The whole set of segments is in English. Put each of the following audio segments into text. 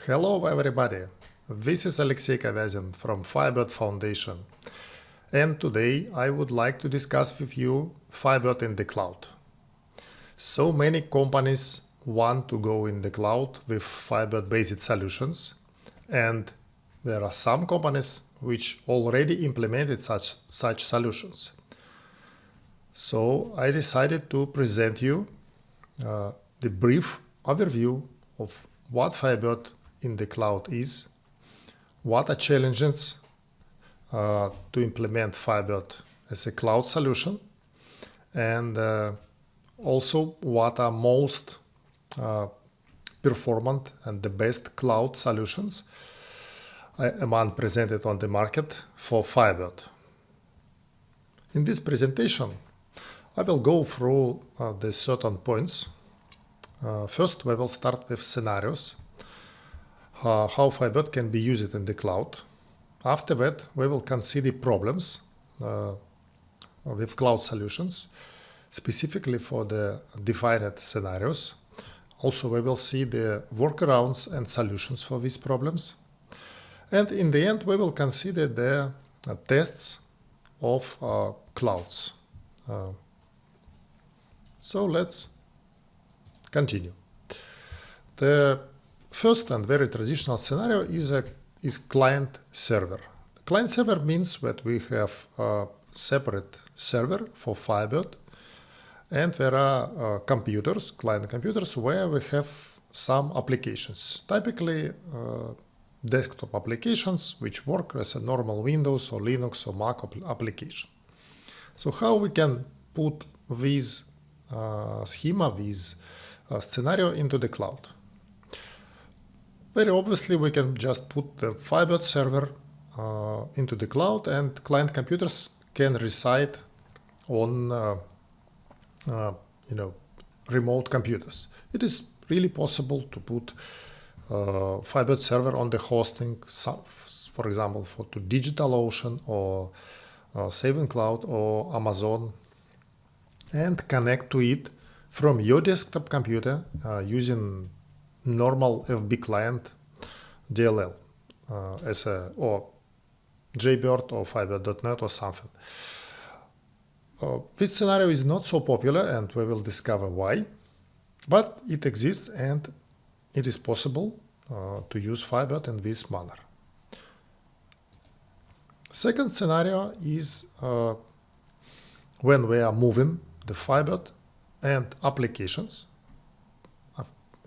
Hello everybody, this is Alexey Kovyazin from Firebird Foundation, and today I would like to discuss with you Firebird in the cloud. So many companies want to go in the cloud with Firebird-based solutions, and there are some companies which already implemented such solutions. So I decided to present you the brief overview of what Firebird in the cloud is, what are challenges to implement Firebird as a cloud solution, and also what are most performant and the best cloud solutions among presented on the market for Firebird. In this presentation, I will go through the certain points. First, we will start with scenarios, how Firebird can be used in the cloud. After that, we will consider problems with cloud solutions, specifically for the defined scenarios. Also, we will see the workarounds and solutions for these problems. And in the end, we will consider the tests of clouds. So let's continue. The first and very traditional scenario is client-server. Client-server means that we have a separate server for Firebird, and there are computers, client computers, where we have some applications, typically desktop applications, which work as a normal Windows or Linux or Mac application. So how we can put this schema, this scenario into the cloud? Very obviously, we can just put the Firebird server into the cloud, and client computers can reside on remote computers. It is really possible to put Firebird server on the hosting, for example, to DigitalOcean or Saving Cloud or Amazon, and connect to it from your desktop computer using normal FB client DLL or Jaybird or Firebird.net or something. This scenario is not so popular, and we will discover why, but it exists and it is possible to use Firebird in this manner. Second scenario is when we are moving the Firebird and applications,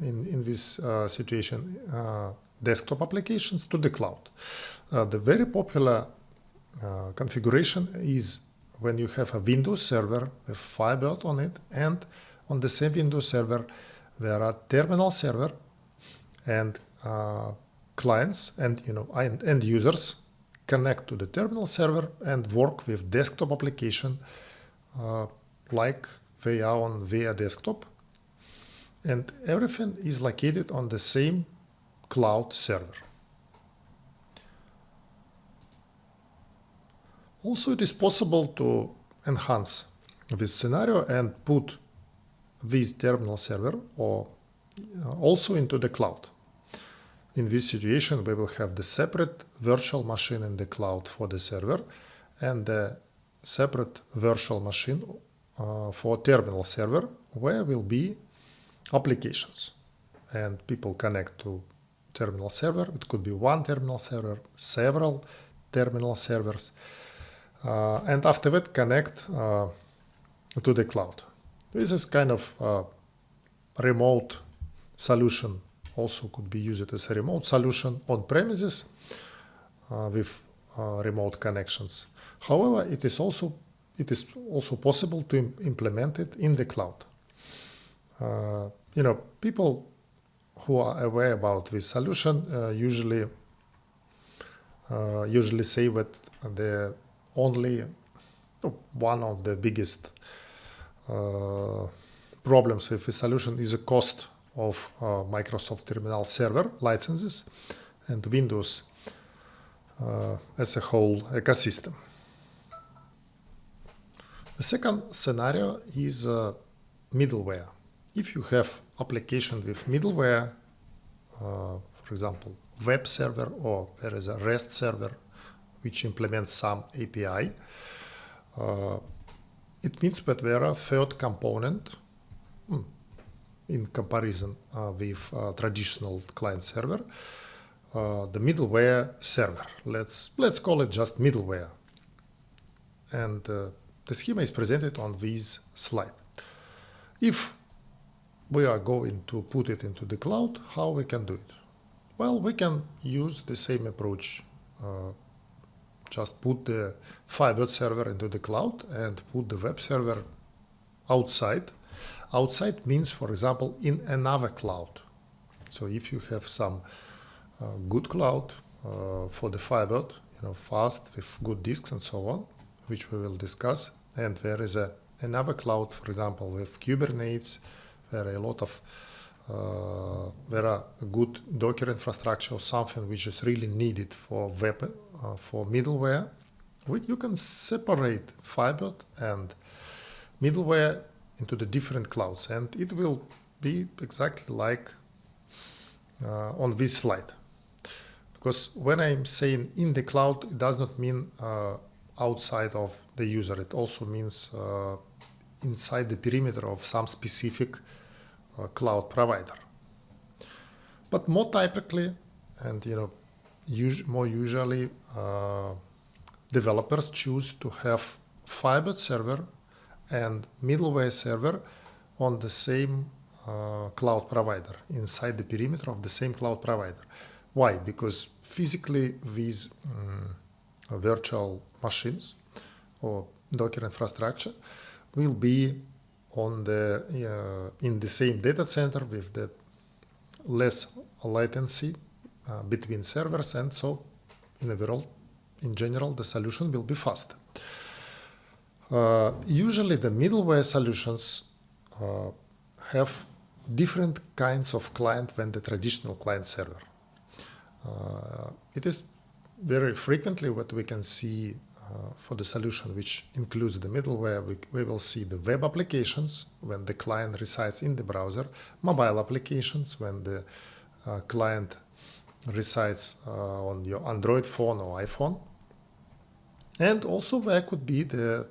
in this situation, desktop applications to the cloud. The very popular configuration is when you have a Windows server with Firebird on it, and on the same Windows server there are terminal server and clients and end users connect to the terminal server and work with desktop application like they are on their desktop, and everything is located on the same cloud server. Also, it is possible to enhance this scenario and put this terminal server also into the cloud. In this situation, we will have the separate virtual machine in the cloud for the server and the separate virtual machine for terminal server, where will be applications, and people connect to terminal server. It could be one terminal server, several terminal servers, and after that connect to the cloud. This is kind of a remote solution, also could be used as a remote solution on premises with remote connections. However, it is also possible to implement it in the cloud. People who are aware about this solution usually say that the only one of the biggest problems with the solution is the cost of Microsoft Terminal Server licenses and Windows as a whole ecosystem. The second scenario is middleware. If you have application with middleware, for for example, web server, or there is a REST server which implements some API. It means that there are a third component in comparison with traditional client server, the middleware server. Let's call it just middleware. And the schema is presented on this slide. If we are going to put it into the cloud, how we can do it? Well, we can use the same approach. Just put the Firebird server into the cloud and put the web server outside. Outside means, for example, in another cloud. So if you have some good cloud for the Firebird, fast with good disks and so on, which we will discuss, and there is another cloud, for example, with Kubernetes, there are a lot of there are a good Docker infrastructure or something which is really needed for web, for middleware. You can separate Firebird and middleware into the different clouds, and it will be exactly like on this slide. Because when I'm saying in the cloud, it does not mean outside of the user. It also means inside the perimeter of some specific cloud provider. But more typically, and more usually, developers choose to have Firebird server and middleware server on the same cloud provider, inside the perimeter of the same cloud provider. Why? Because physically these virtual machines or Docker infrastructure will be on in the same data center with the less latency between servers, and so in general the solution will be faster. Usually the middleware solutions have different kinds of client than the traditional client server. It is very frequently what we can see for the solution which includes the middleware. We will see the web applications when the client resides in the browser, mobile applications when the client resides on your Android phone or iPhone, and also there could be the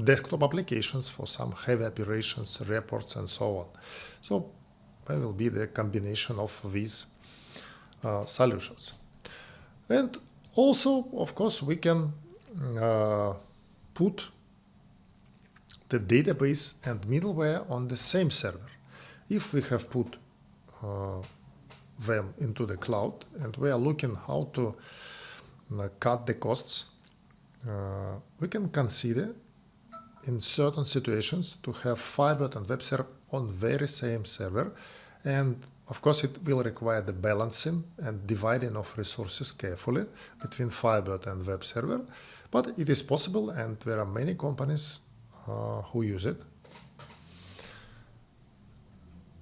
desktop applications for some heavy operations, reports, and so on. So there will be the combination of these solutions. And also, of course, we can put the database and middleware on the same server. If we have put them into the cloud and we are looking how to cut the costs, we can consider in certain situations to have Firebird and web server on very same server, and of course it will require the balancing and dividing of resources carefully between Firebird and web server, but it is possible and there are many companies who use it.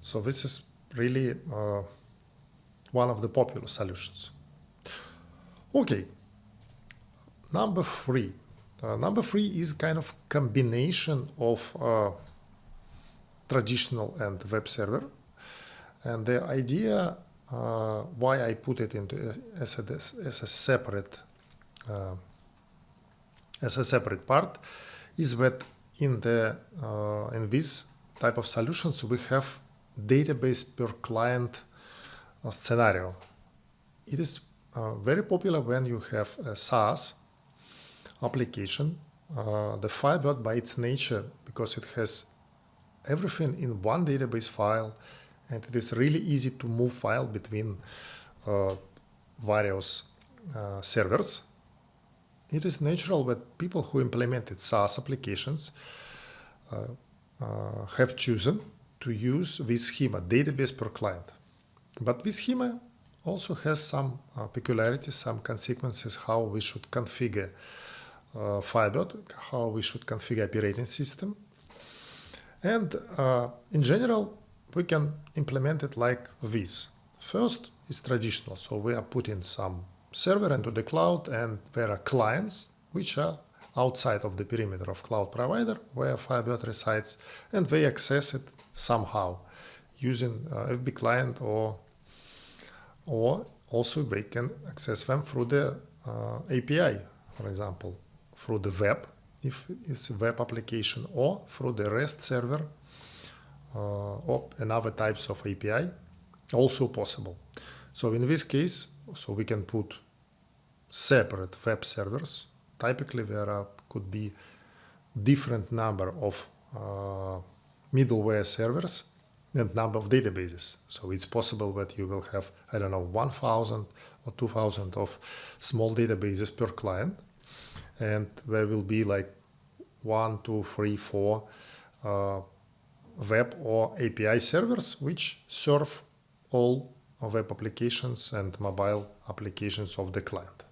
So this is really one of the popular solutions. Okay. Number three. Number three is kind of combination of traditional and web server. And the idea why I put it into as a separate part is that in this type of solutions we have database per client scenario. It is very popular when you have a SaaS application. The Firebird, by its nature, because it has everything in one database file, and it is really easy to move file between various servers, it is natural that people who implemented SaaS applications have chosen to use this schema, database per client. But this schema also has some peculiarities, some consequences, how we should configure Firebird, how we should configure operating system. And in general, we can implement it like this. First is traditional, so we are putting some server into the cloud, and there are clients which are outside of the perimeter of cloud provider where Firebird resides, and they access it somehow using FB client or or also we can access them through the API, for example, through the web, if it's a web application, or through the REST server or another types of API, also possible. So in this case, so we can put separate web servers. Typically, there could be different number of middleware servers and number of databases. So it's possible that you will have, I don't know, 1,000 or 2,000 of small databases per client. And there will be like 1, 2, 3, 4 web or API servers which serve all web applications and mobile applications of the client.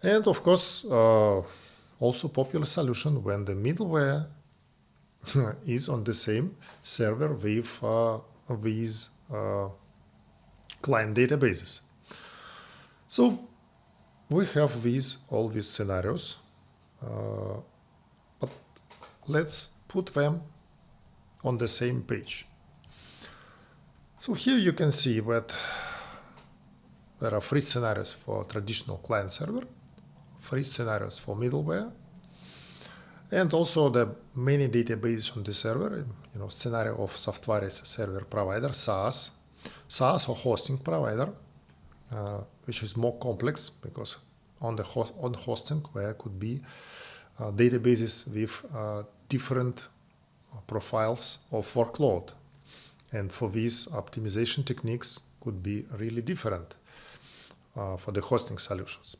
And of course, also popular solution when the middleware is on the same server with these client databases. So we have all these scenarios, but let's put them on the same page. So here you can see that there are 3 scenarios for traditional client server, 3 scenarios for middleware, and also the many databases on the server, scenario of software as a server provider, SaaS or hosting provider, which is more complex because on hosting there could be databases with different profiles of workload. And for these optimization techniques could be really different for the hosting solutions.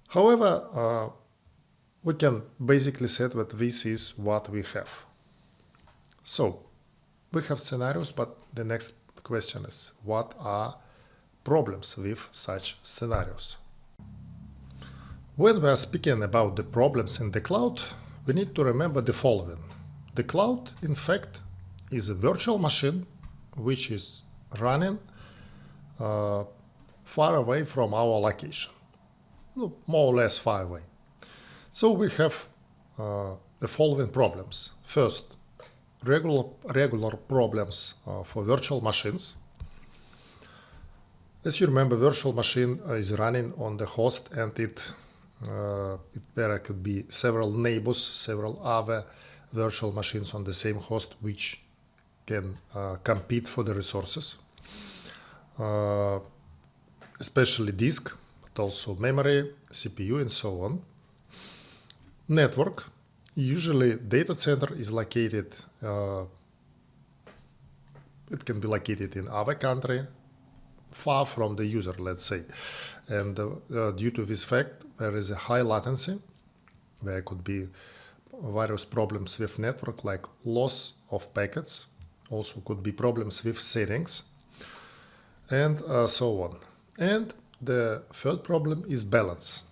However, we can basically say that this is what we have. So we have scenarios, but the next question is, what are problems with such scenarios? When we are speaking about the problems in the cloud, we need to remember the following. The cloud, in fact, is a virtual machine which is running far away from our location, more or less far away. So we have the following problems. First, regular problems for virtual machines. As you remember, virtual machine is running on the host, and there could be several neighbors, several other virtual machines on the same host which can compete for the resources, especially disk, but also memory, CPU, and so on. Network. Usually data center is located, it can be located in other country, far from the user, let's say. And due to this fact, there is a high latency. There could be various problems with network, like loss of packets. Also could be problems with settings, and so on. And the third problem is balance,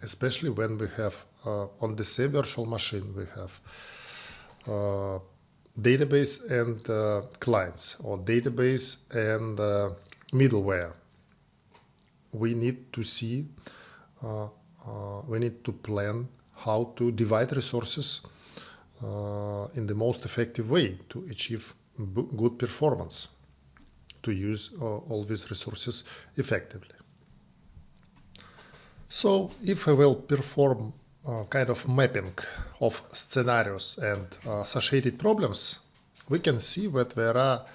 especially when we have on the same virtual machine, we have database and clients, or database and middleware. We need to see, we need to plan how to divide resources in the most effective way to achieve good performance, to use all these resources effectively. So if I will perform kind of mapping of scenarios and associated problems, we can see that there are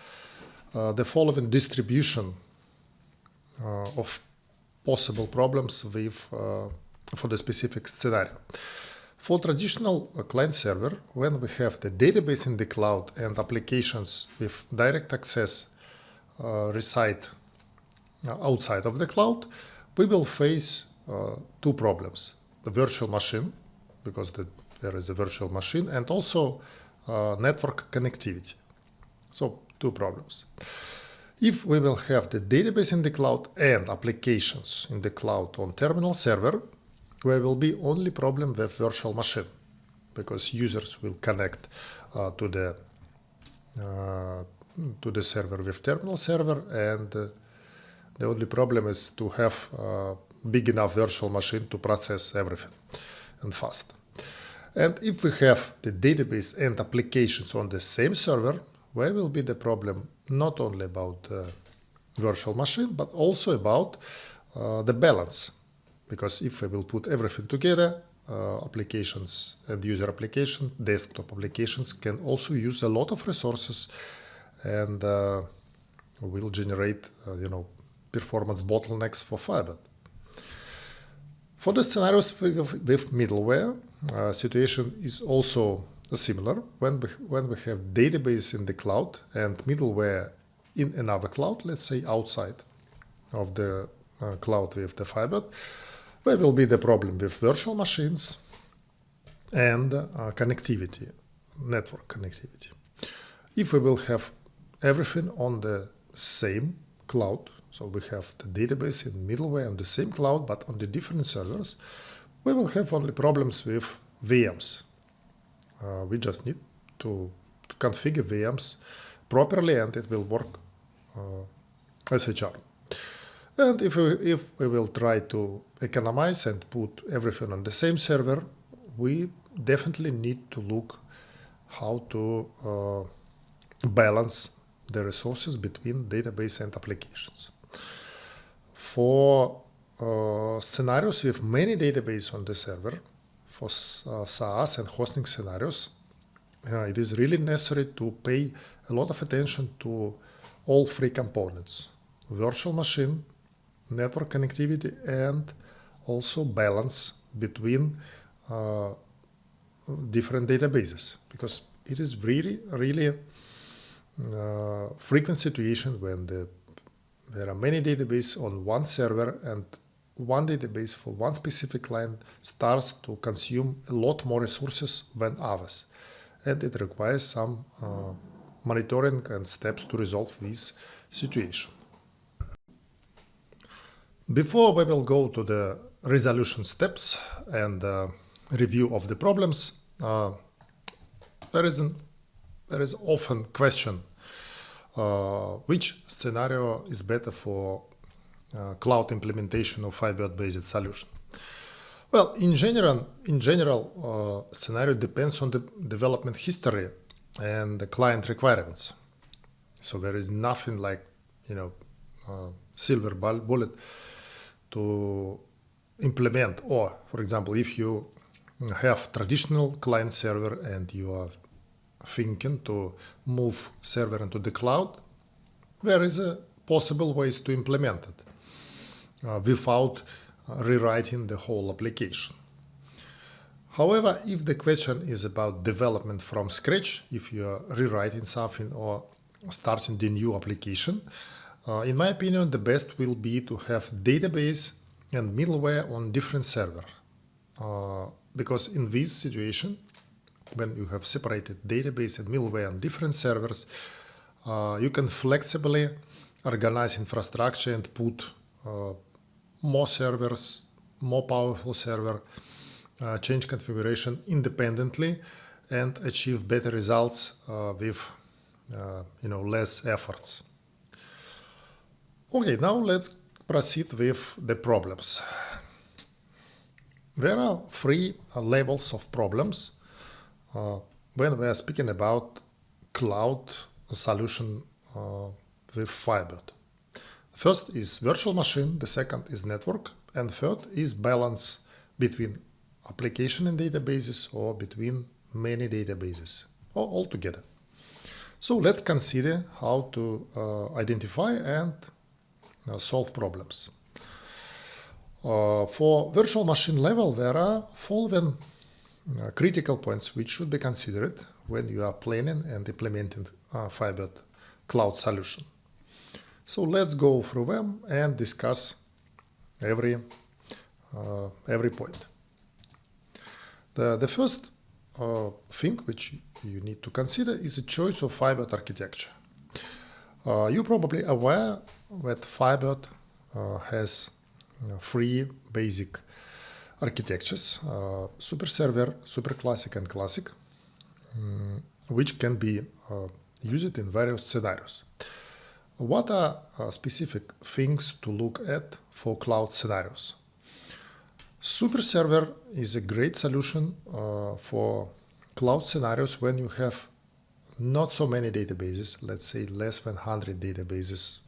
the following distribution of possible problems with for the specific scenario. For traditional client server, when we have the database in the cloud and applications with direct access reside outside of the cloud, we will face 2 problems. The virtual machine, because there is a virtual machine, and also network connectivity. So 2 problems. If we will have the database in the cloud and applications in the cloud on terminal server, there will be only problem with virtual machine, because users will connect to the server with terminal server, and the only problem is to have big enough virtual machine to process everything and fast. And if we have the database and applications on the same server, where will be the problem not only about the virtual machine, but also about the balance. Because if I will put everything together, applications and user application, desktop applications can also use a lot of resources and will generate, performance bottlenecks for Firebird. For the scenarios with middleware, situation is also similar. When we have database in the cloud and middleware in another cloud, let's say outside of the cloud with the Firebird, there will be the problem with virtual machines and connectivity, network connectivity. If we will have everything on the same cloud, so we have the database in middleware on the same cloud, but on the different servers, we will have only problems with VMs. We just need to configure VMs properly and it will work as a charm. And if we will try to economize and put everything on the same server, we definitely need to look how to balance the resources between database and applications. For scenarios with many databases on the server, for SaaS and hosting scenarios, it is really necessary to pay a lot of attention to all three components: virtual machine, network connectivity, and also balance between different databases, because it is really frequent situation when there are many databases on one server and one database for one specific client starts to consume a lot more resources than others, and it requires some monitoring and steps to resolve this situation. Before we will go to the resolution steps and review of the problems, there is often question which scenario is better for cloud implementation of Firebird-based solution. Well, in general, scenario depends on the development history and the client requirements. So there is nothing like, silver bullet to implement. Or, for example, if you have traditional client server and you are thinking to move server into the cloud, there is a possible ways to implement it without rewriting the whole application. However, if the question is about development from scratch, if you are rewriting something or starting the new application, in my opinion, the best will be to have database and middleware on different server. Because in this situation, when you have separated database and middleware on different servers, you can flexibly organize infrastructure and put more servers, more powerful server, change configuration independently and achieve better results with less efforts. Okay, now let's proceed with the problems. There are three levels of problems when we are speaking about cloud solution with Firebird. First is virtual machine, the second is network, and third is balance between application and databases or between many databases or all together. So let's consider how to identify and solve problems. For virtual machine level, there are following critical points which should be considered when you are planning and implementing Firebird cloud solution. So let's go through them and discuss every point. The first thing which you need to consider is the choice of Firebird architecture. You're probably aware that Firebird has three basic architectures: SuperServer, SuperClassic, and Classic, which can be used in various scenarios. What are specific things to look at for cloud scenarios? SuperServer is a great solution for cloud scenarios when you have not so many databases, let's say less than 100 databases.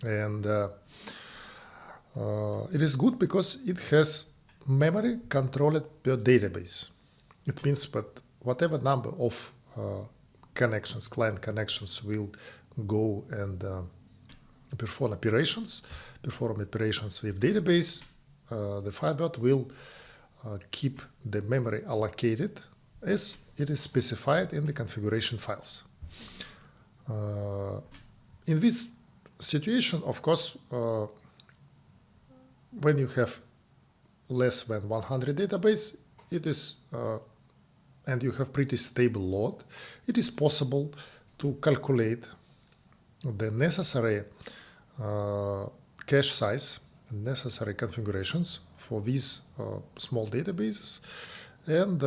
And it is good because it has memory controlled per database. It means that whatever number of connections, client connections, will go and perform operations with database, the Firebird will keep the memory allocated as it is specified in the configuration files. In this situation, of course, when you have less than 100 database, it is and you have pretty stable load, it is possible to calculate the necessary cache size, necessary configurations for these small databases, and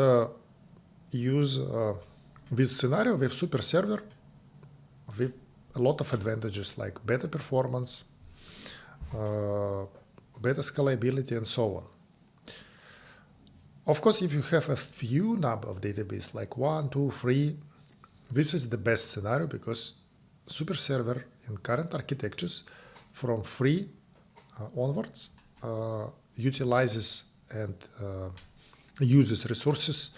use this scenario with SuperServer with a lot of advantages like better performance, better scalability, and so on. Of course, if you have a few number of databases like 1, 2, 3, this is the best scenario because SuperServer in current architectures from 3 onwards utilizes and uses resources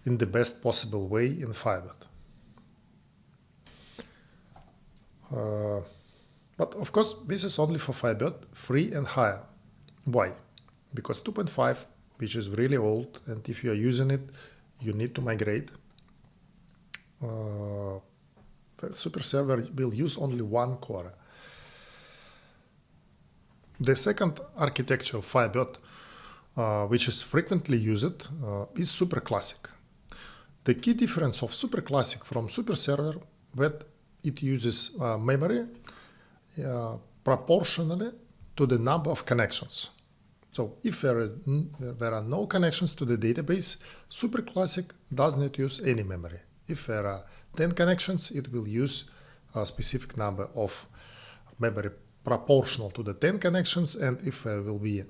in the best possible way in Firebird. But of course, this is only for Firebird 3 and higher. Why? Because 2.5, which is really old, and if you are using it, you need to migrate. The SuperServer will use only 1 core. The second architecture of Firebird, which is frequently used, is SuperClassic. The key difference of SuperClassic from SuperServer that it uses memory proportionally to the number of connections. So if there are no connections to the database, SuperClassic does not use any memory. If there are 10 connections, it will use a specific number of memory proportional to the 10 connections, and if there will be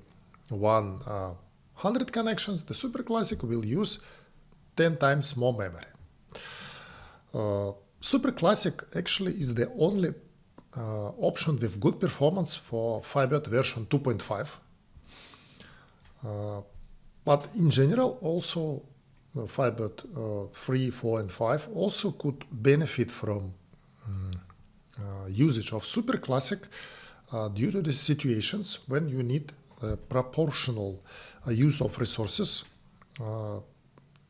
100 connections, the SuperClassic will use 10 times more memory. SuperClassic actually is the only option with good performance for Firebird version 2.5. But in general, also Firebird 3, 4, and 5 also could benefit from usage of SuperClassic due to the situations when you need proportional use of resources,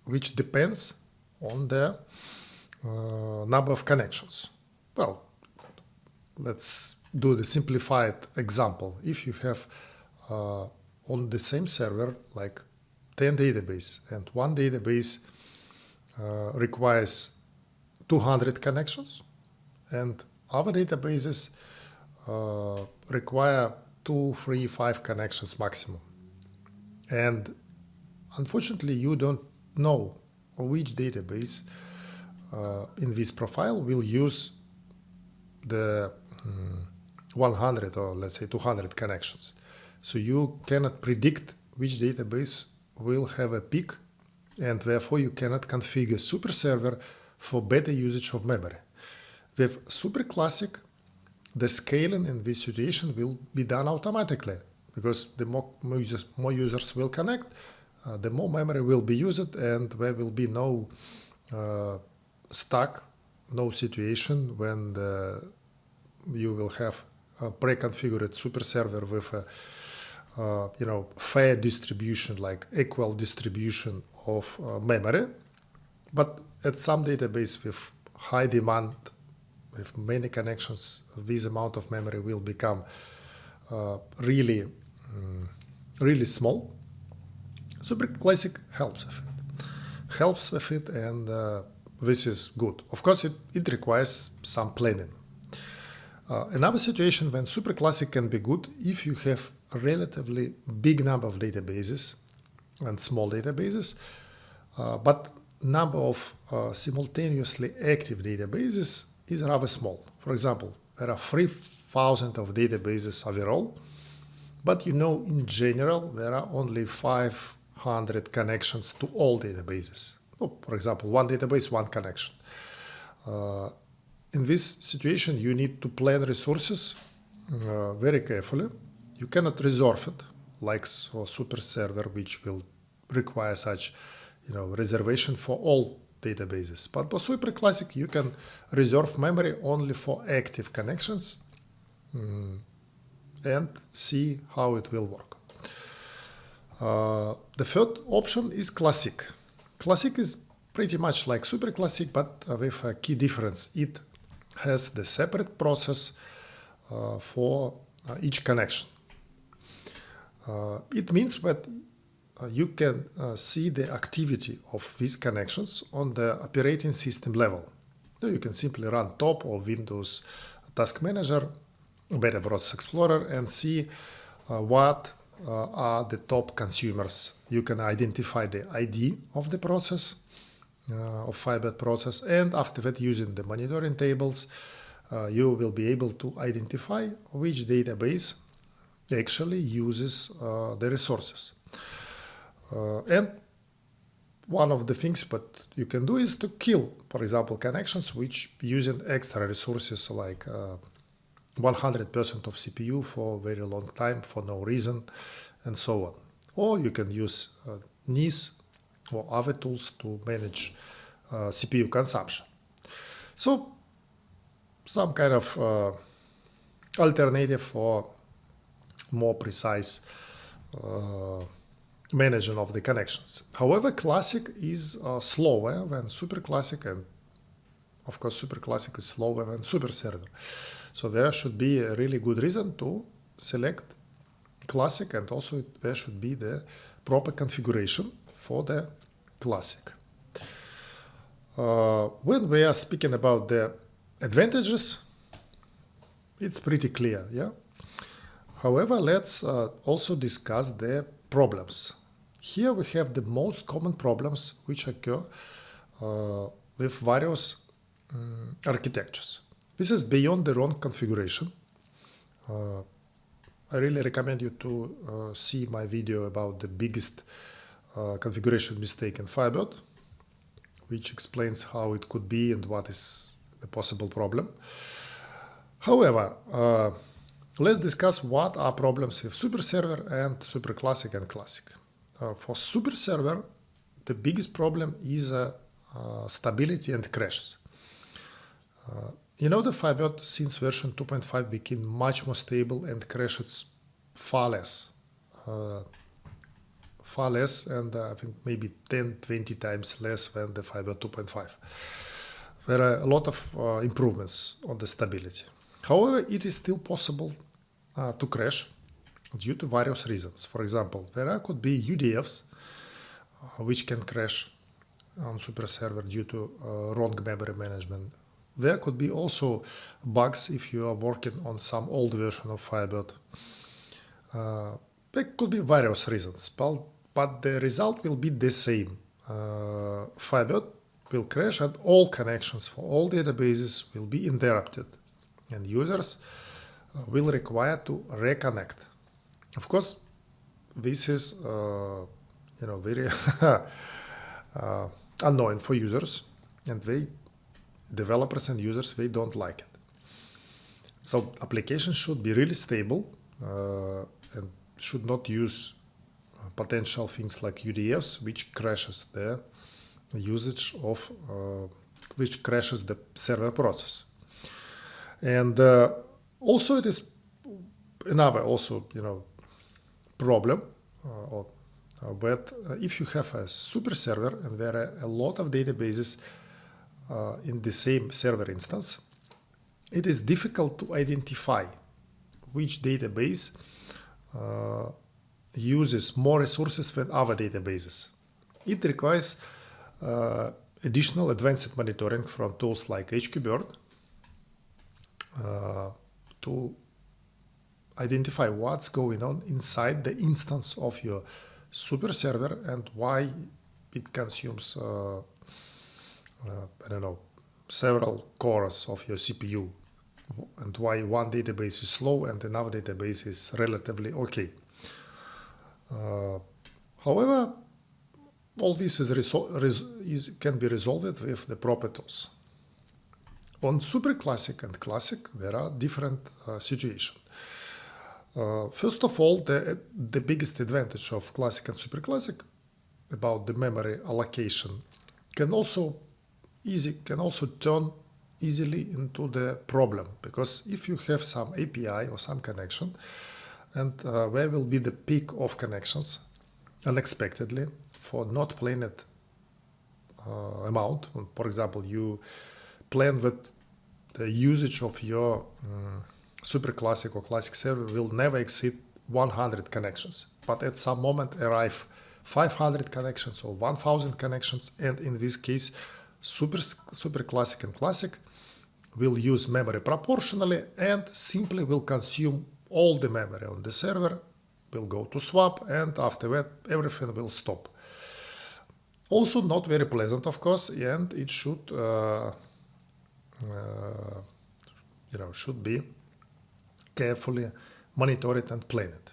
which depends on the number of connections. Well, let's do the simplified example. If you have on the same server like 10 database and one database requires 200 connections and other databases require 2, 3, 5 connections maximum. And unfortunately, you don't know which database in this profile will use the 100 or let's say 200 connections. So you cannot predict which database will have a peak, and therefore you cannot configure SuperServer for better usage of memory. With SuperClassic, the scaling in this situation will be done automatically because the more users will connect, the more memory will be used, and there will be no no situation when you will have a pre-configured SuperServer with a fair distribution, like equal distribution of memory. But at some database with high demand, with many connections, this amount of memory will become really small. SuperClassic helps with it, and this is good. Of course, it requires some planning. Another situation when SuperClassic can be good if you have a relatively big number of databases and small databases, but number of simultaneously active databases is rather small. For example, there are 3,000 of databases overall, but in general there are only 500 connections to all databases. for example, one database, one connection. In this situation, you need to plan resources very carefully. You cannot reserve it like for SuperServer, which will require such, reservation for all databases. But for SuperClassic, you can reserve memory only for active connections and see how it will work. The third option is Classic. Classic is pretty much like SuperClassic, but with a key difference. It has the separate process for each connection. It means that you can see the activity of these connections on the operating system level. So you can simply run top or Windows Task Manager, Better Process Explorer, and see what are the top consumers. You can identify the ID of the process, of Firebird process, and after that, using the monitoring tables, you will be able to identify which database actually uses the resources. And one of the things that you can do is to kill, for example, connections which using extra resources like 100% of CPU for a very long time for no reason, and so on. Or you can use NIS or other tools to manage CPU consumption. So some kind of alternative for more precise management of the connections. However, Classic is slower than SuperClassic, and of course SuperClassic is slower than SuperServer. So there should be a really good reason to select Classic, and also there should be the proper configuration for the Classic. When we are speaking about the advantages, it's pretty clear, yeah? However, let's also discuss the problems. Here we have the most common problems which occur with various architectures. This is beyond the wrong configuration. I really recommend you to see my video about the biggest configuration mistake in Firebird, which explains how it could be and what is the possible problem. However, let's discuss what are problems with SuperServer and SuperClassic and Classic. For SuperServer, the biggest problem is stability and crashes. The Firebird since version 2.5 became much more stable and crashes far less. And I think maybe 10-20 times less than the Firebird 2.5. There are a lot of improvements on the stability. However, it is still possible to crash due to various reasons. For example, there could be UDFs which can crash on SuperServer due to wrong memory management. There could be also bugs if you are working on some old version of Firebird. There could be various reasons, but the result will be the same. Firebird will crash and all connections for all databases will be interrupted, and users will require to reconnect. Of course, this is very annoying for users, and developers and users, they don't like it. So applications should be really stable and should not use potential things like UDFs, which crashes the usage of, which crashes the server process. And also it is another problem but if you have a super server and there are a lot of databases in the same server instance, it is difficult to identify which database uses more resources than other databases. It requires additional advanced monitoring from tools like HQBird to identify what's going on inside the instance of your super server and why it consumes several cores of your CPU, and why one database is slow and another database is relatively okay. However, all this can be resolved with the proper tools. On SuperClassic and Classic, there are different situations. First of all, the biggest advantage of Classic and SuperClassic about the memory allocation can also turn easily into the problem, because if you have some API or some connection and where will be the peak of connections unexpectedly for not planned amount. For example, you plan that the usage of your SuperClassic or Classic server will never exceed 100 connections, but at some moment arrive 500 connections or 1000 connections, and in this case SuperClassic and Classic will use memory proportionally and simply will consume all the memory on the server, will go to swap, and after that everything will stop. Also not very pleasant, of course, and it should should be carefully monitored and planned.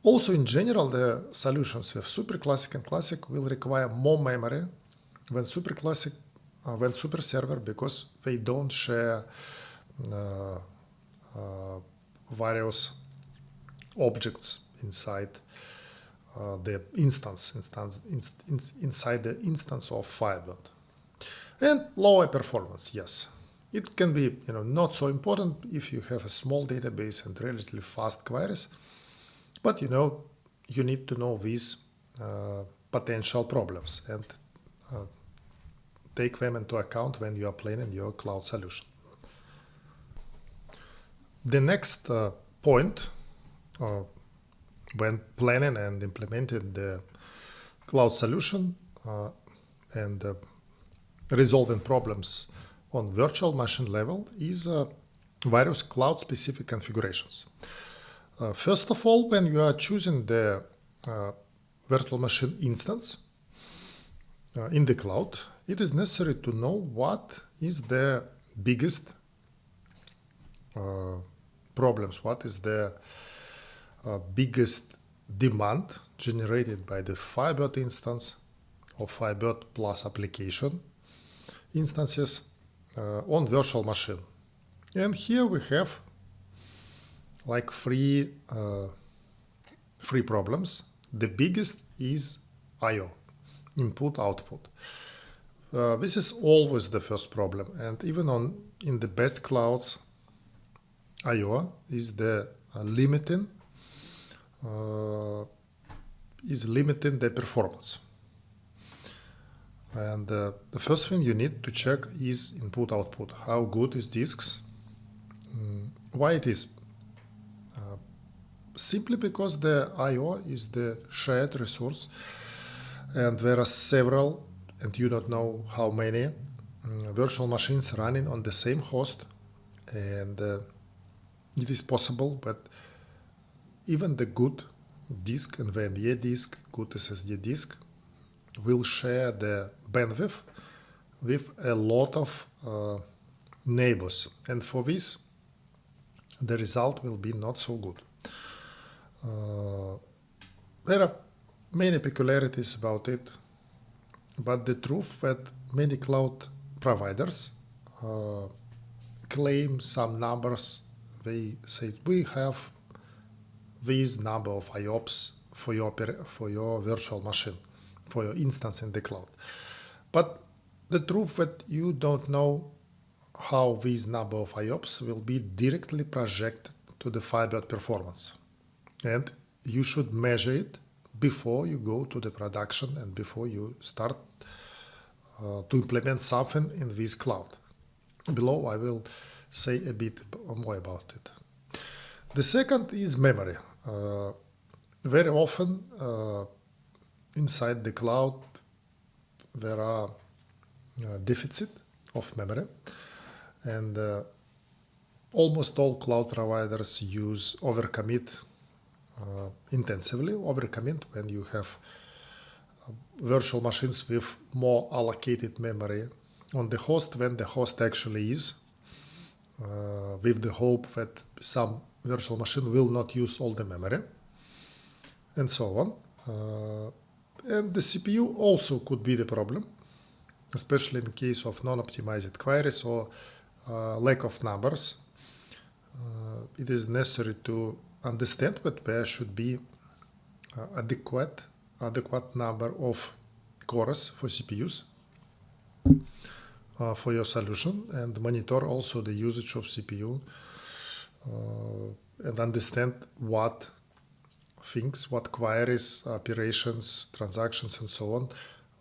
Also, in general, the solutions with SuperClassic and Classic will require more memory than SuperServer, because they don't share various objects inside the inside the instance of Firebird. And lower performance, yes. It can be not so important if you have a small database and relatively fast queries, but you need to know these potential problems and take them into account when you are planning your cloud solution. The next point when planning and implementing the cloud solution and resolving problems on virtual machine level is various cloud-specific configurations. First of all, when you are choosing the virtual machine instance in the cloud, it is necessary to know what is the biggest problems, what is the biggest demand generated by the Firebird instance or Firebird plus application instances on virtual machine. And here we have like three problems. The biggest is I/O, input output. This is always the first problem, and even in the best clouds, I/O is the limiting the performance. And the first thing you need to check is input output. How good is disks? Why it is? Simply because the I/O is the shared resource, and there are several, and you don't know how many virtual machines running on the same host, and it is possible that even the good disk and NVMe disk, good SSD disk, will share the bandwidth with a lot of neighbors, and for this the result will be not so good. There are many peculiarities about it, but the truth that many cloud providers claim some numbers. They say we have this number of IOPS for your virtual machine, for your instance in the cloud. But the truth that you don't know how this number of IOPS will be directly projected to the Firebird performance. And you should measure it before you go to the production and before you start to implement something in this cloud. Below I will say a bit more about it. The second is memory. Very often inside the cloud there are deficit of memory, and almost all cloud providers use overcommit intensively. Overcommit when you have virtual machines with more allocated memory on the host than the host actually is, with the hope that some virtual machine will not use all the memory, and so on. And the CPU also could be the problem, especially in case of non-optimized queries or lack of numbers. It is necessary to understand that there should be adequate number of cores for CPUs for your solution, and monitor also the usage of CPU and understand what things, what queries, operations, transactions, and so on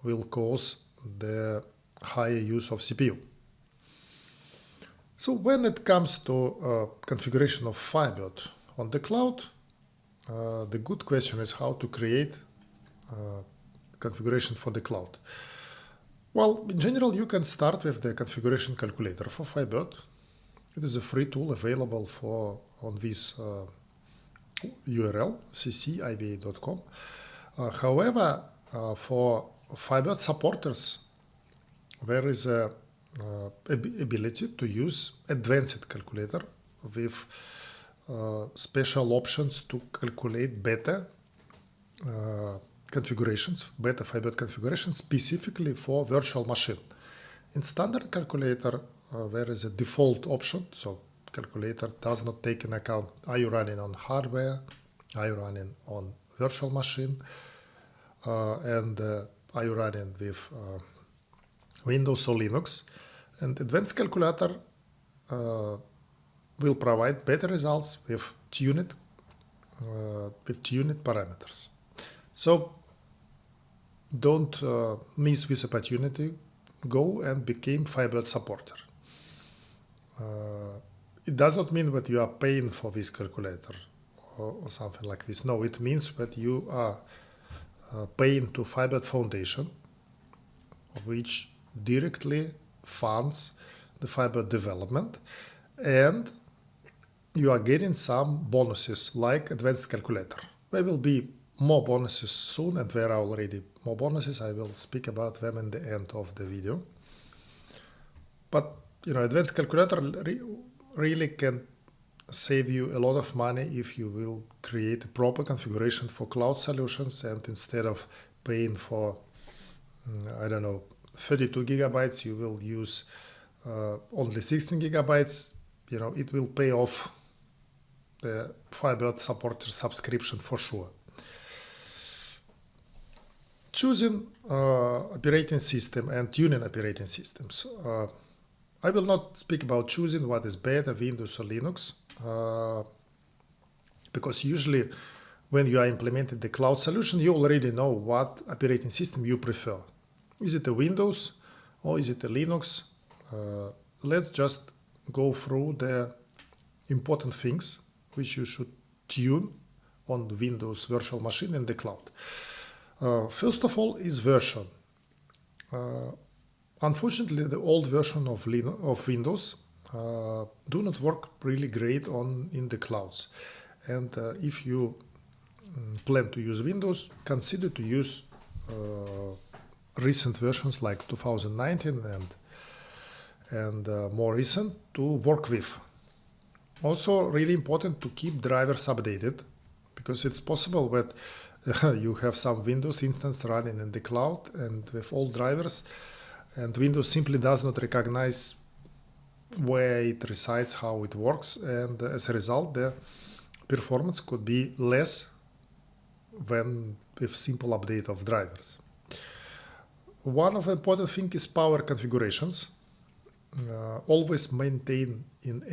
will cause the higher use of CPU. So when it comes to configuration of Firebird on the cloud, the good question is how to create configuration for the cloud. Well, in general, you can start with the configuration calculator for Firebird. It is a free tool available on this URL, cciba.com. However, for Firebird supporters, there is a ability to use advanced calculator with special options to calculate better configurations, better Firebird configurations specifically for virtual machine. In standard calculator, there is a default option, so calculator does not take into account are you running on hardware, are you running on virtual machine, and are you running with Windows or Linux. And advanced calculator will provide better results with tuned parameters. So don't miss this opportunity. Go and become Firebird supporter. It does not mean that you are paying for this calculator or something like this. No, it means that you are paying to Firebird Foundation, which directly funds the Firebird development, and you are getting some bonuses like advanced calculator. There will be more bonuses soon, and there are already more bonuses. I will speak about them in the end of the video. But advanced calculator really can save you a lot of money if you will create a proper configuration for cloud solutions, and instead of paying for 32 gigabytes, you will use only 16 gigabytes. It will pay off the Firebird supporter subscription for sure. Choosing operating system and tuning operating systems. I will not speak about choosing what is better, Windows or Linux, because usually when you are implementing the cloud solution, you already know what operating system you prefer. Is it a Windows or is it a Linux? Let's just go through the important things which you should tune on the Windows virtual machine in the cloud. First of all is version. Unfortunately, the old version of Windows do not work really great in the clouds. And if you plan to use Windows, consider to use recent versions like 2019 and more recent to work with. Also, really important to keep drivers updated, because it's possible that you have some Windows instance running in the cloud and with old drivers, and Windows simply does not recognize where it resides, how it works, and as a result, the performance could be less than with simple update of drivers. One of the important things is power configurations. Always maintain in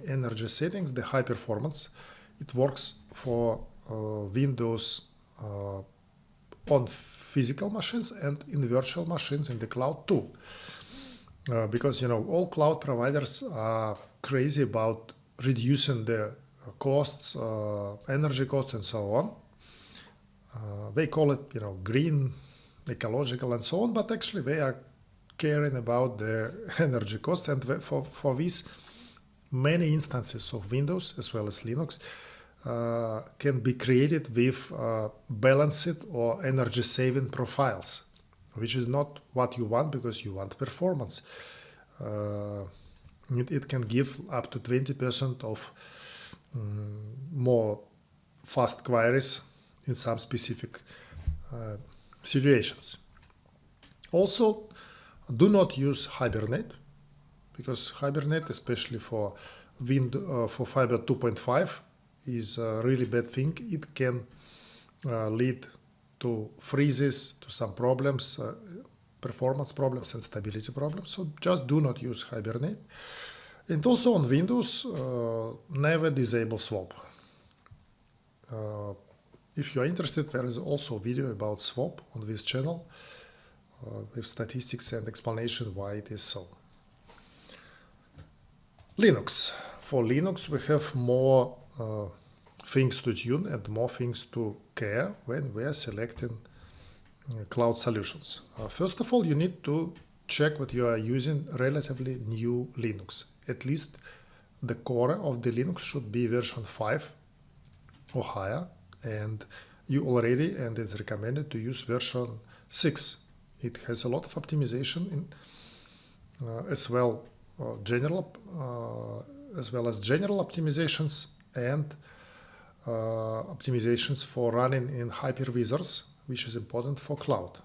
energy settings the high performance. It works for Windows on physical machines and in virtual machines in the cloud too. Because all cloud providers are crazy about reducing the costs, energy costs, and so on. They call it green, ecological, and so on, but actually they are caring about the energy costs, and for this, many instances of Windows as well as Linux can be created with balanced or energy saving profiles, which is not what you want, because you want performance. It can give up to 20% of more fast queries in some specific situations. Also, do not use Hibernate, because Hibernate, especially for Firebird 2.5, is a really bad thing. It can lead to freezes, to some problems, performance problems and stability problems. So just do not use Hibernate. And also on Windows, never disable swap. If you are interested, there is also a video about swap on this channel with statistics and explanation why it is so. Linux. For Linux, we have more things to tune and more things to care when we are selecting cloud solutions. First of all, you need to check that you are using relatively new Linux. At least the core of the Linux should be version 5 or higher, and it's recommended to use version 6. It has a lot of optimization as well as general optimizations and optimizations for running in hypervisors, which is important for cloud.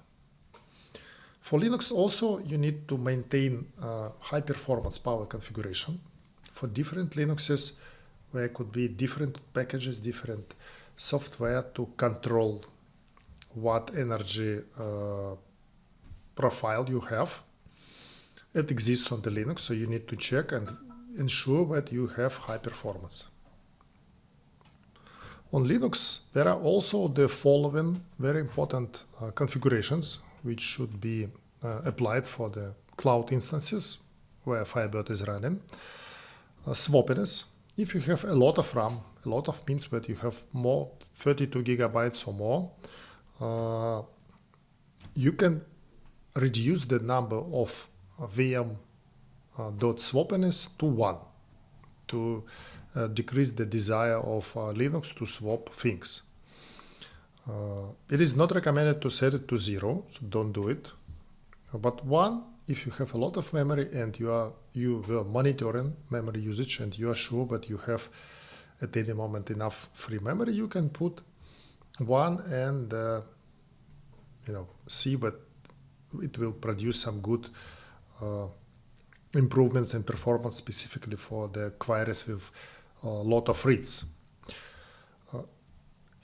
For Linux also, you need to maintain high performance power configuration. For different Linuxes, there could be different packages, different software to control what energy profile you have. It exists on the Linux, so you need to check and ensure that you have high performance. On Linux, there are also the following very important configurations which should be applied for the cloud instances where Firebird is running. Swappiness. If you have a lot of RAM, a lot of means that you have more 32 gigabytes or more, you can reduce the number of VM.swappiness to 1 to decrease the desire of Linux to swap things. It is not recommended to set it to 0, so don't do it. But 1, if you have a lot of memory and you are monitoring memory usage and you are sure that you have at any moment enough free memory, you can put 1 and see that it will produce some good improvements in performance, specifically for the queries with a lot of reads.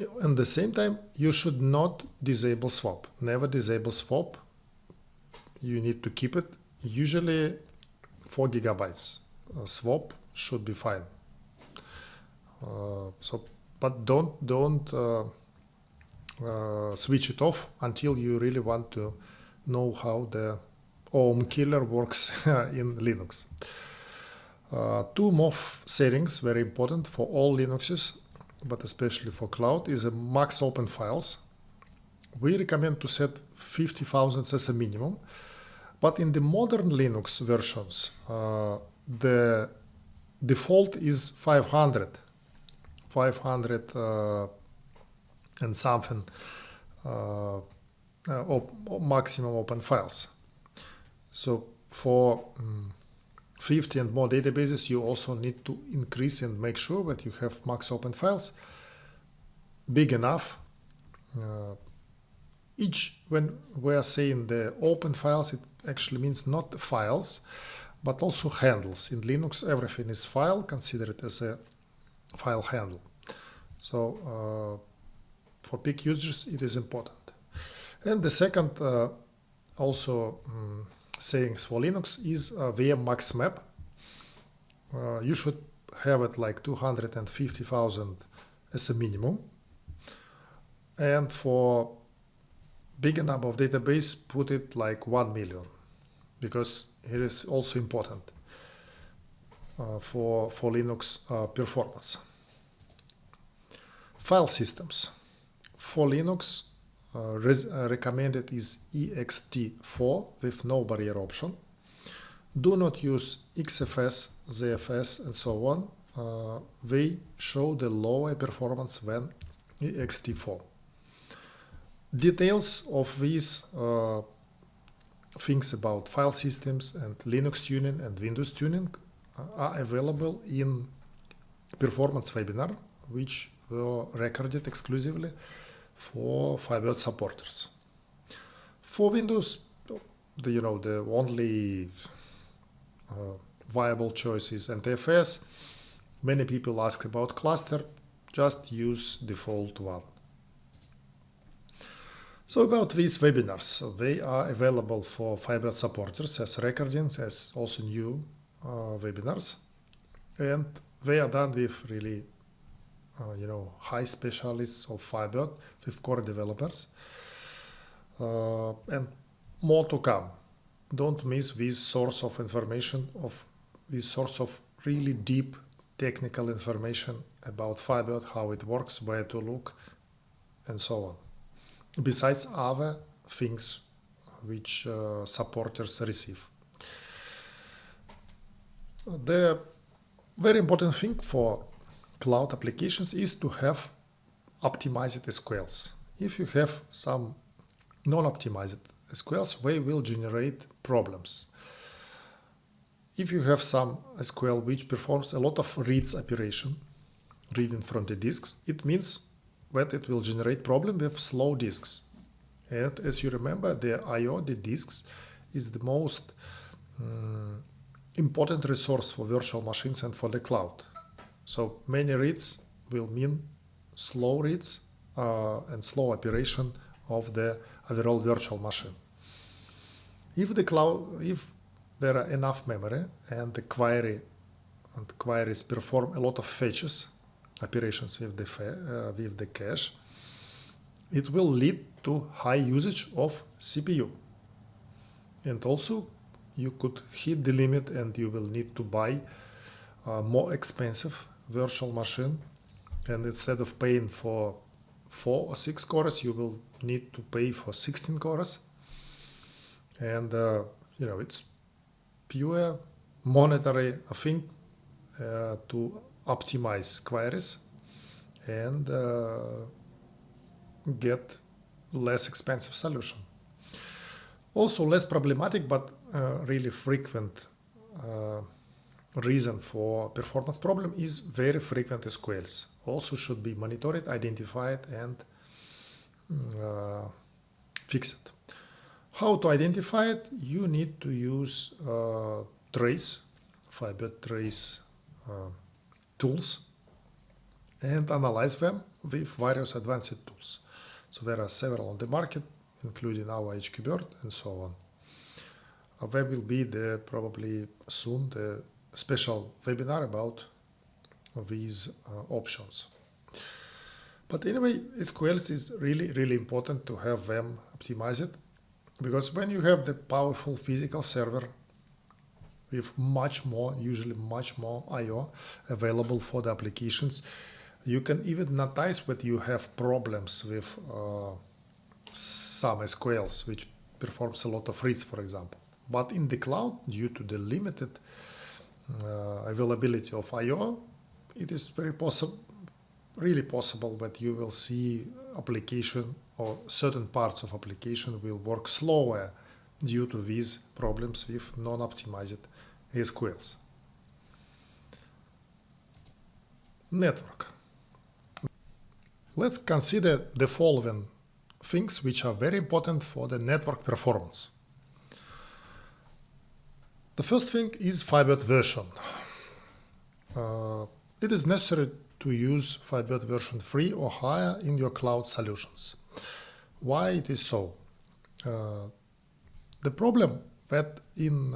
At the same time, you should not disable swap. Never disable swap. You need to keep it usually 4 gigabytes. Swap should be fine. But don't switch it off until you really want to know how the OM killer works in Linux. 2 more settings, very important for all Linuxes, but especially for cloud, is a max open files. We recommend to set 50,000 as a minimum, but in the modern Linux versions, the default is 500 and something maximum open files. So for 50 and more databases, you also need to increase and make sure that you have max open files big enough. When we are saying the open files, it actually means not files, but also handles. In Linux, everything is file, consider it as a file handle. So for big users, it is important. And the second sayings for Linux is VM max map. You should have it like 250,000 as a minimum. And for bigger number of database, put it like 1 million, because it is also important for Linux performance. File systems. For Linux, recommended is ext4 with no barrier option. Do not use XFS, ZFS, and so on. They show the lower performance than ext4. Details of these things about file systems and Linux tuning and Windows tuning are available in performance webinar, which were recorded exclusively for Firebird supporters. For Windows, the only viable choice is NTFS. Many people ask about cluster. Just use default one. So about these webinars, they are available for Firebird supporters as recordings, as also new webinars, and they are done with really high specialists of Firebird, with core developers, and more to come. Don't miss this source of information, this source of really deep technical information about Firebird, how it works, where to look, and so on. Besides other things which supporters receive. The very important thing for cloud applications is to have optimized SQLs. If you have some non-optimized SQLs, they will generate problems. If you have some SQL which performs a lot of reads operation, reading from the disks, it means that it will generate problem with slow disks. And as you remember, the I/O, the disks, is the most important resource for virtual machines and for the cloud. So many reads will mean slow reads and slow operation of the overall virtual machine. If there are enough memory and the queries perform a lot of fetches, operations with the cache, it will lead to high usage of CPU. And also you could hit the limit and you will need to buy a more expensive virtual machine, and instead of paying for 4 or 6 cores, you will need to pay for 16 cores. And it's pure monetary thing to optimize queries and get less expensive solution. Also less problematic, but really frequent reason for performance problem is very frequent SQLs. Also should be monitored, identified, and fixed. How to identify it? You need to use trace, Firebird trace tools, and analyze them with various advanced tools. So there are several on the market, including our HQBird and so on. There will be probably soon the special webinar about these options. But anyway, SQLs is really, really important to have them optimized, because when you have the powerful physical server with usually much more I/O available for the applications, you can even notice that you have problems with some SQLs which performs a lot of reads, for example. But in the cloud, due to the limited availability of I/O, it is really possible that you will see application or certain parts of application will work slower due to these problems with non-optimized SQLs. Network. Let's consider the following things which are very important for the network performance. The first thing is Firebird version. It is necessary to use Firebird version 3 or higher in your cloud solutions. Why it is so? The problem that in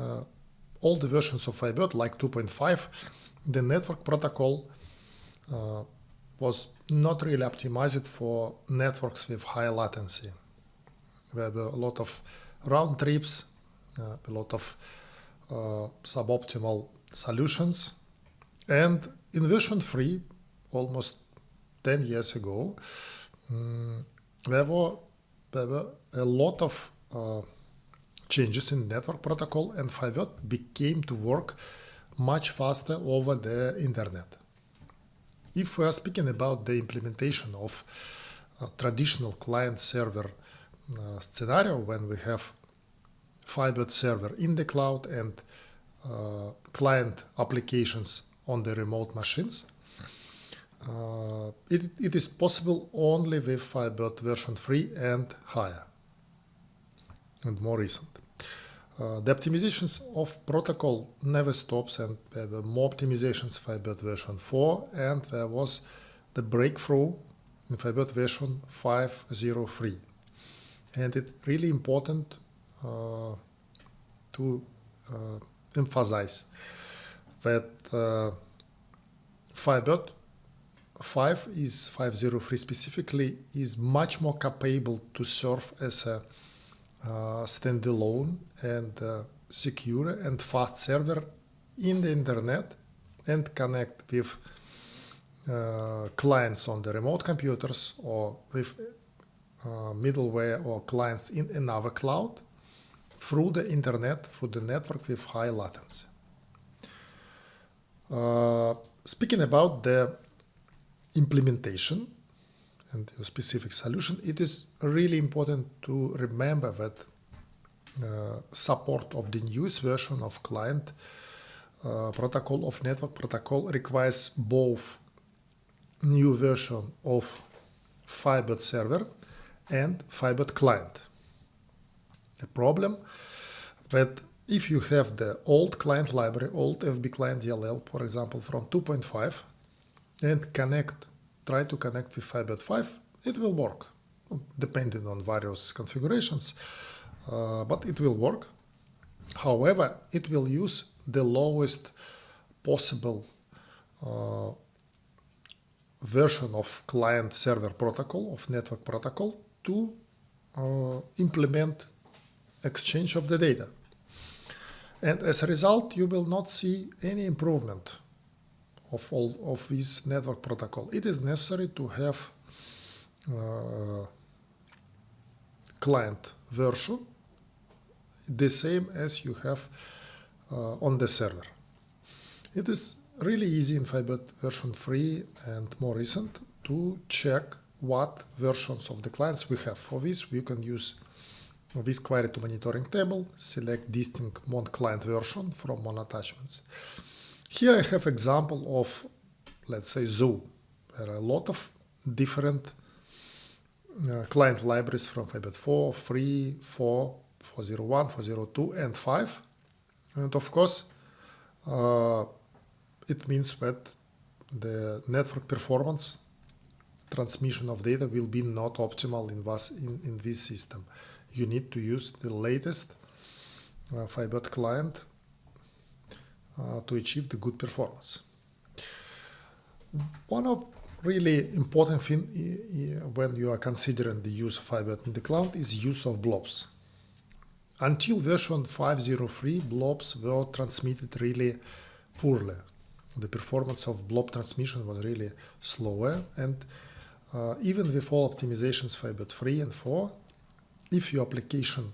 all the versions of Firebird, like 2.5, the network protocol was not really optimized for networks with high latency. There were a lot of round trips, a lot of suboptimal solutions. And in version 3, almost 10 years ago, there were a lot of changes in network protocol, and Firebird became to work much faster over the internet. If we are speaking about the implementation of a traditional client-server scenario, when we have Firebird server in the cloud and client applications on the remote machines, it is possible only with Firebird version 3 and higher. and more recent. The optimizations of protocol never stops, and there were more optimizations in Firebird version 4, and there was the breakthrough in Firebird version 5.03. And it's really important to emphasize that Firebird 5.03 specifically is much more capable to serve as a standalone and secure and fast server in the internet and connect with clients on the remote computers or with middleware or clients in another cloud through the internet, through the network with high latency. Speaking about the implementation and the specific solution, it is really important to remember that support of the newest version of client protocol of network protocol requires both new version of Firebird server and Firebird client. The problem that if you have the old client library, old FB client DLL, for example, from 2.5, and try to connect with Firebird 5, it will work, depending on various configurations, but it will work. However, it will use the lowest possible version of client server protocol, of network protocol, to implement exchange of the data. And as a result, you will not see any improvement of all of this network protocol. It is necessary to have client version the same as you have on the server. It is really easy in Firebird version 3 and more recent to check what versions of the clients we have. For this, we can use this query to monitoring table, select distinct mon client version from mon attachments. Here I have example of, let's say, zoo. There are a lot of different client libraries from Firebird 4, 3, 4, 401, 402, and 5. And of course, it means that the network performance transmission of data will be not optimal in this system. You need to use the latest Firebird client to achieve the good performance. One of really important thing when you are considering the use of Firebird in the cloud is use of blobs. Until version 5.03, blobs were transmitted really poorly. The performance of blob transmission was really slower, and even with all optimizations Firebird 3 and 4, if your application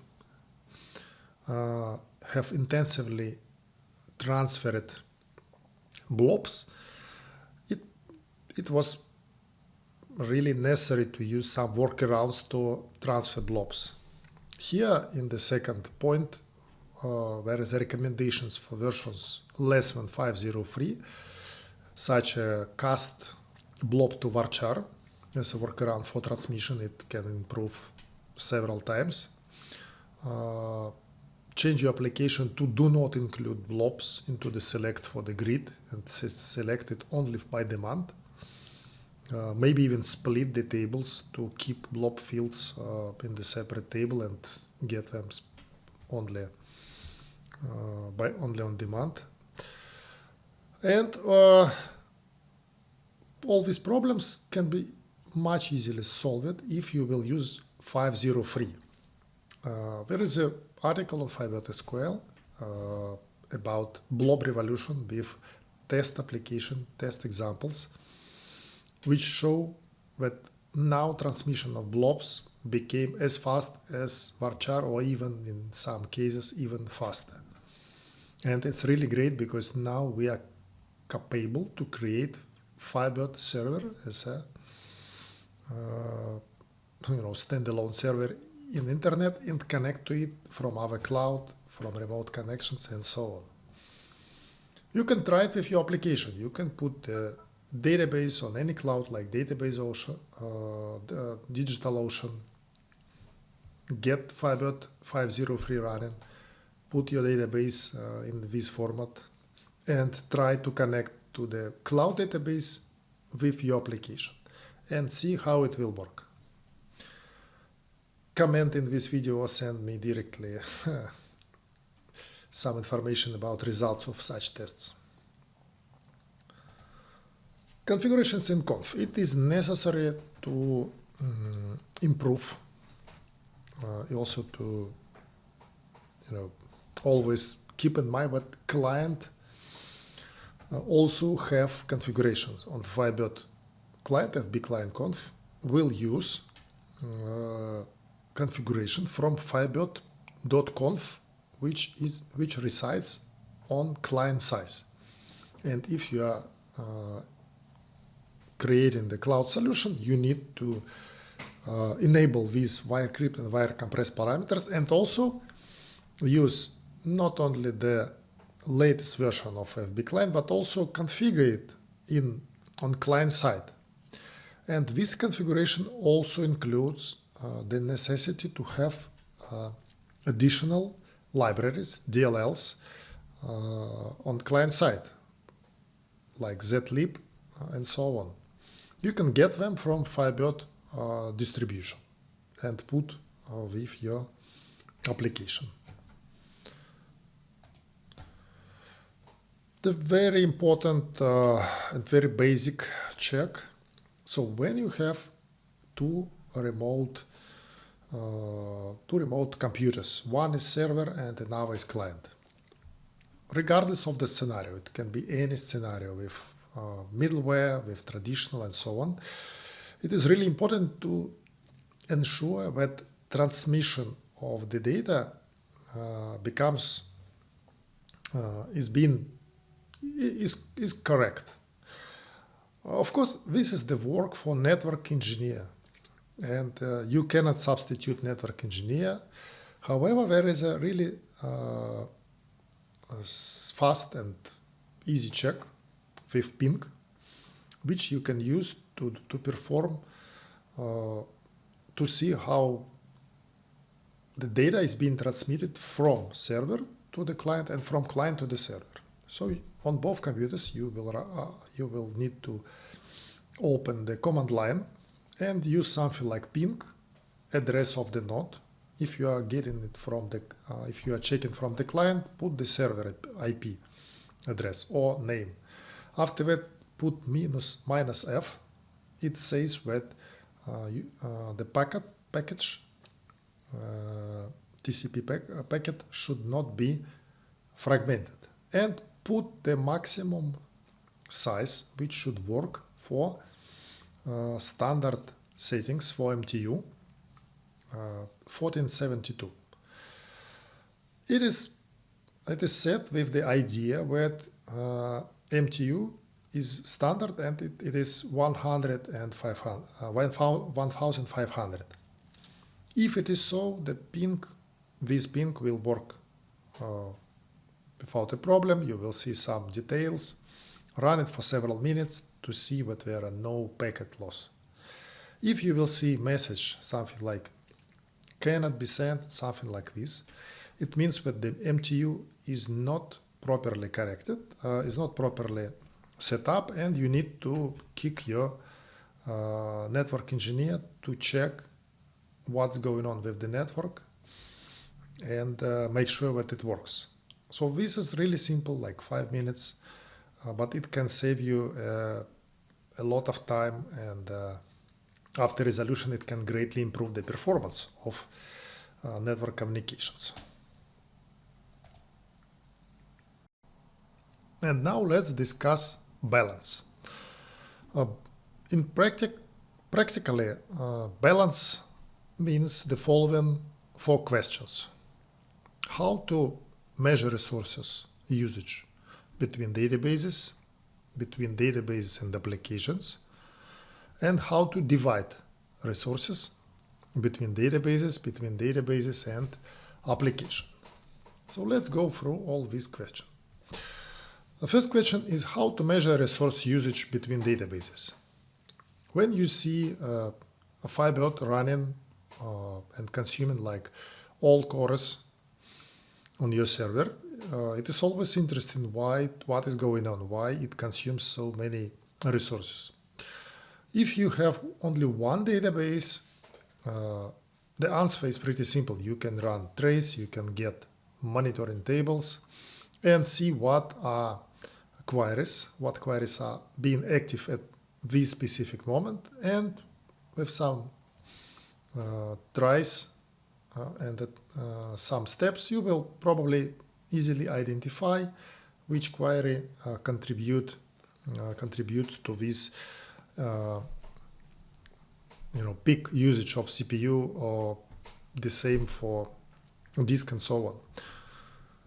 have intensively transferred blobs, it was really necessary to use some workarounds to transfer blobs. Here in the second point, there is recommendations for versions less than 5.03, such a cast blob to varchar as a workaround for transmission. It can improve several times. Change your application to do not include blobs into the select for the grid and select it only by demand. Maybe even split the tables to keep blob fields in the separate table and get them only on demand. And all these problems can be much easily solved if you will use 5.03. There is an article on Firebird SQL about blob revolution with test application, test examples, which show that now transmission of blobs became as fast as varchar, or even in some cases even faster. And it's really great because now we are capable to create Firebird server as a standalone server in the internet and connect to it from our cloud, from remote connections, and so on. You can try it with your application. You can put the database on any cloud like DigitalOcean, get Firebird 503 running, put your database in this format, and try to connect to the cloud database with your application and see how it will work. Comment in this video or send me directly some information about results of such tests. Configurations in conf. It is necessary to improve, also to always keep in mind that client also have configurations on Firebird client. FB client conf will use configuration from firebird.conf which resides on client side. And if you are creating the cloud solution, you need to enable these wire crypt and wire compress parameters, and also use not only the latest version of FB client, but also configure it on client side. And this configuration also includes the necessity to have additional libraries, DLLs, on client side, like zlib and so on. You can get them from Firebird distribution and put with your application. The very important and very basic check. So when you have two remote computers, one is server and another is client, regardless of the scenario, it can be any scenario with middleware, with traditional and so on, it is really important to ensure that transmission of the data is correct. Of course, this is the work for network engineer, and you cannot substitute network engineer. However, there is a really fast and easy check with ping, which you can use to perform to see how the data is being transmitted from server to the client and from client to the server. So on both computers, you will need to open the command line and use something like ping, address of the node. If you are getting it from the, if you are checking from the client, put the server IP address or name. After that, put -f. It says that the package TCP packet should not be fragmented, and put the maximum size which should work for standard settings for MTU 1472. It is set with the idea that MTU is standard and it is 1500. If it is so, this ping will work without a problem. You will see some details. Run it for several minutes to see that there are no packet loss. If you will see message something like cannot be sent, something like this, it means that the MTU is not properly corrected, is not properly set up, and you need to kick your network engineer to check what's going on with the network and make sure that it works. So this is really simple, like 5 minutes, but it can save you a lot of time, and after resolution it can greatly improve the performance of network communications. And now let's discuss balance. Practically, balance means the following 4 questions. How to measure resources usage between databases and applications, and how to divide resources between databases and application. So let's go through all these questions. The first question is how to measure resource usage between databases. When you see a Firebird running and consuming like all cores on your server, it is always interesting what is going on, why it consumes so many resources. If you have only one database, the answer is pretty simple. You can run trace, you can get monitoring tables and see what queries are being active at this specific moment, and with some tries and some steps, you will probably easily identify which query contributes to this peak usage of CPU, or the same for disk and so on.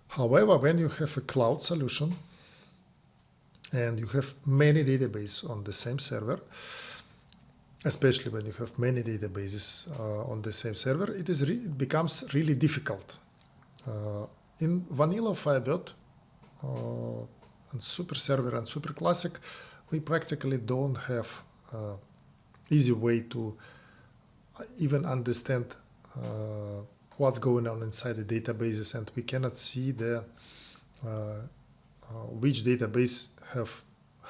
However, when you have a cloud solution and you have many databases on the same server, especially when you have many databases on the same server, it becomes really difficult. In vanilla Firebird and SuperServer and SuperClassic, we practically don't have easy way to even understand what's going on inside the databases, and we cannot see which database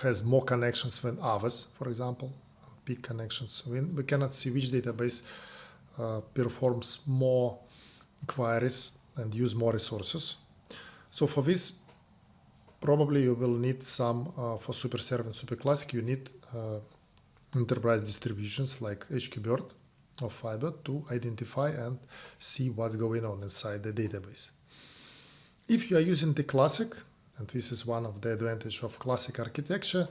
has more connections than others, for example, big connections. We cannot see which database performs more queries and use more resources. So for this, probably you will need some, for SuperServer and SuperClassic, you need enterprise distributions like HQBird or Firebird to identify and see what's going on inside the database. If you are using the Classic, and this is one of the advantages of Classic architecture,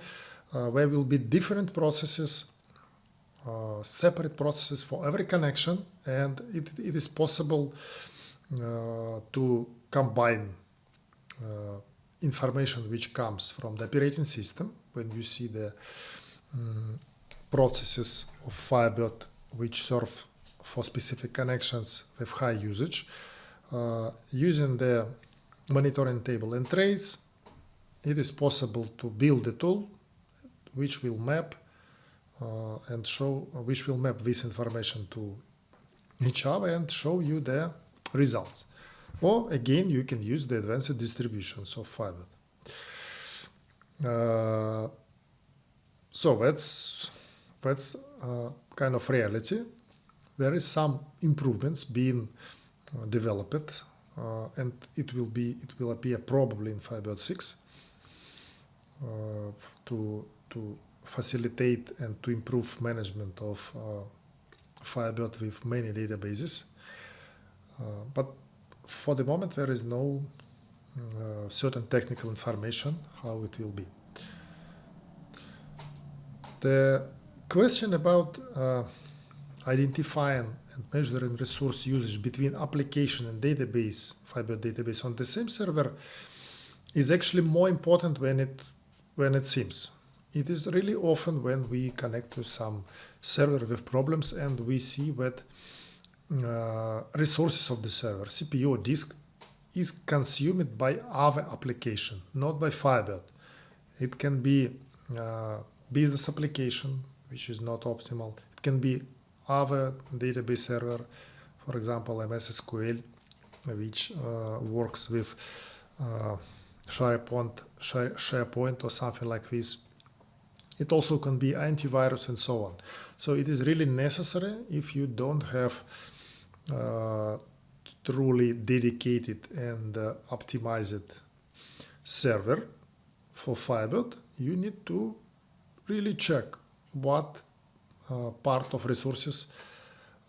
there will be different processes, separate processes for every connection, and it is possible to combine information which comes from the operating system when you see the processes of Firebird which serve for specific connections with high usage. Using the monitoring table and trace, it is possible to build a tool which will map this information to each other and show you the results. Or again, you can use the advanced distributions of Firebird. So that's kind of reality. There is some improvements being developed, and it will appear probably in Firebird 6 to facilitate and to improve management of Firebird with many databases. But for the moment, there is no certain technical information how it will be. The question about identifying and measuring resource usage between application and database, Firebird database on the same server, is actually more important when it seems. It is really often when we connect to some server with problems and we see that resources of the server, CPU or disk, is consumed by other application, not by Firebird. It can be business application, which is not optimal. It can be other database server, for example, MS SQL, which works with SharePoint or something like this. It also can be antivirus and so on. So it is really necessary, if you don't have truly dedicated and optimized server for Firebird, you need to really check what part of resources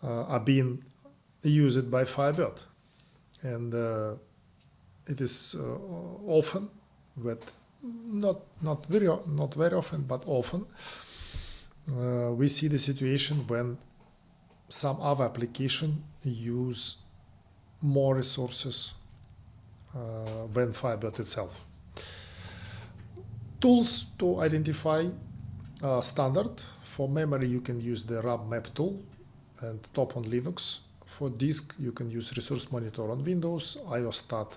are being used by Firebird. And it is often, but not very often, but often, we see the situation when some other application use more resources than Firebird itself. Tools to identify standard. For memory, you can use the RAM map tool and top on Linux. For disk, you can use Resource Monitor on Windows, IOStat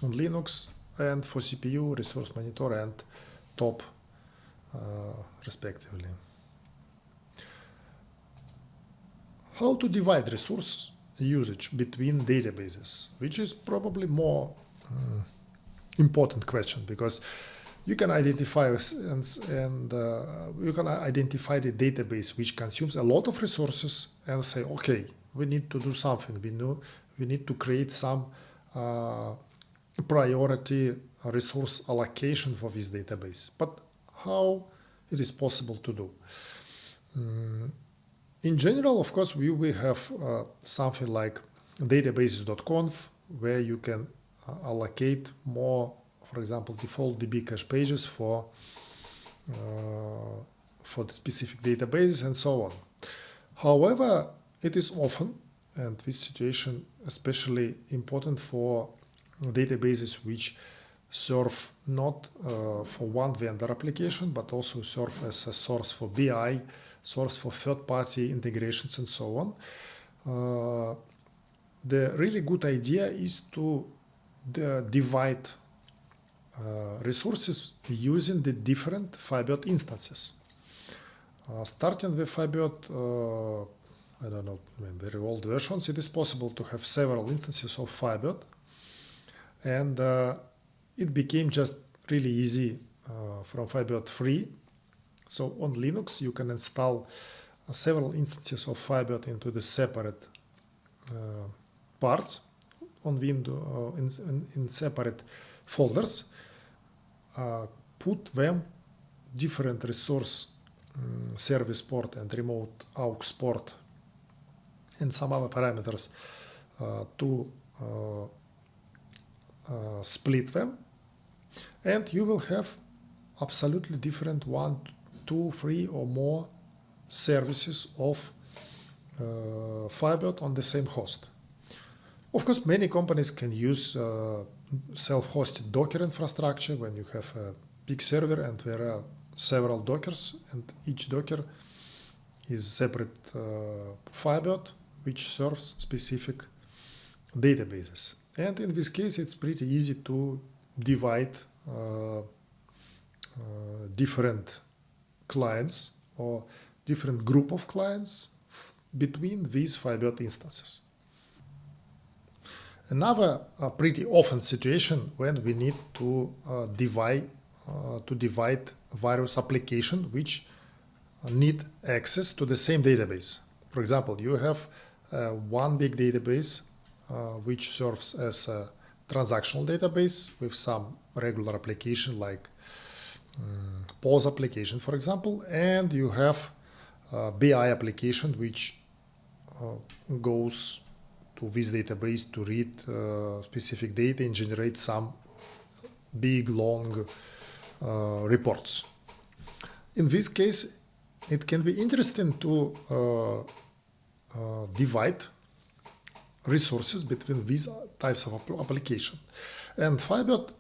on Linux, and for CPU, Resource Monitor and top respectively. how to divide resource usage between databases, which is probably more important question, because you can identify you can identify the database which consumes a lot of resources and say, okay, we need to do something. We need to create some priority resource allocation for this database. But how it is possible to do? In general, of course, we have something like databases.conf, where you can allocate more, for example, default DB cache pages for the specific databases and so on. However, it is often, and this situation especially important for databases which serve not for one vendor application, but also serve as a source for BI, source for third-party integrations and so on. The really good idea is to divide resources using the different Firebird instances. Starting with Firebird, I don't know, very old versions, it is possible to have several instances of Firebird, and it became just really easy from Firebird 3. So on Linux, you can install several instances of Firebird into the separate parts on Windows in separate folders. Put them different resource service port and remote aux port and some other parameters to split them, and you will have absolutely different 1, 2, 3 or more services of Firebird on the same host. Of course, many companies can use self-hosted Docker infrastructure when you have a big server and there are several Dockers, and each Docker is separate Firebird which serves specific databases. And in this case, it's pretty easy to divide different clients or different group of clients between these Firebird instances. Another pretty often situation when we need to divide various applications which need access to the same database. For example, you have one big database which serves as a transactional database with some regular application like POS application, for example, and you have a BI application which goes to this database to read specific data and generate some big, long reports. In this case, it can be interesting to divide resources between these types of application. And Firebird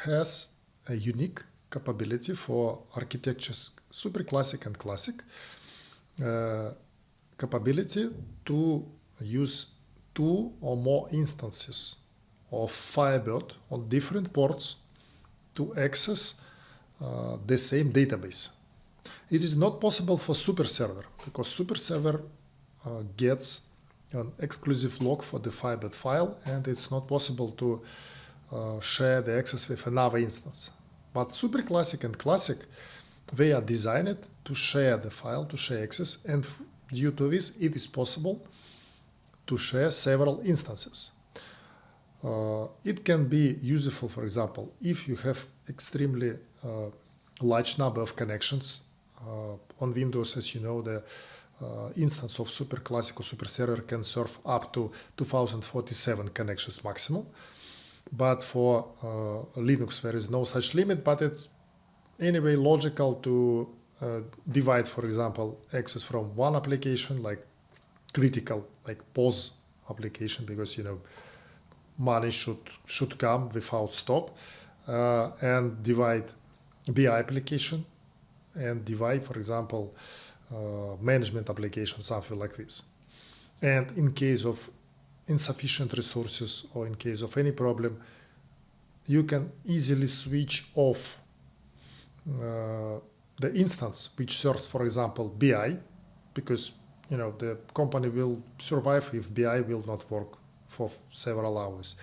has a unique capability for architectures SuperClassic and Classic, capability to use 2 or more instances of Firebird on different ports to access the same database. It is not possible for SuperServer because SuperServer gets an exclusive lock for the Firebird file, and it's not possible to share the access with another instance. But SuperClassic and Classic, they are designed to share the file, to share access, and due to this, it is possible to share several instances. It can be useful, for example, if you have extremely large number of connections on Windows. As you know, the instance of SuperClassic or SuperServer can serve up to 2047 connections maximum. But for Linux, there is no such limit, but it's anyway logical to divide, for example, access from one application, like critical, like POS application, because, you know, money should come without stop, and divide BI application and divide, for example, management application, something like this. And in case of insufficient resources or in case of any problem, you can easily switch off the instance which serves, for example, BI, because the company will survive if BI will not work for several hours.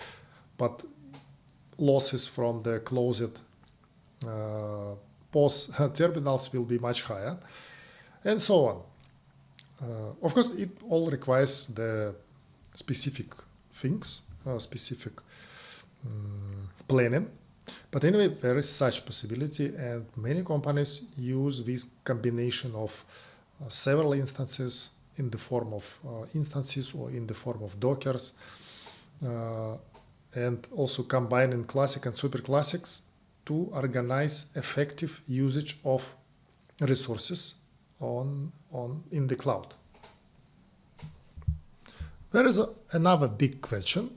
But losses from the closed POS terminals will be much higher, and so on. Of course, it all requires the specific things, specific planning. But anyway, there is such possibility, and many companies use this combination of several instances in the form of instances or in the form of Dockers, and also combining classic and SuperClassics to organize effective usage of resources in the cloud. There is another big question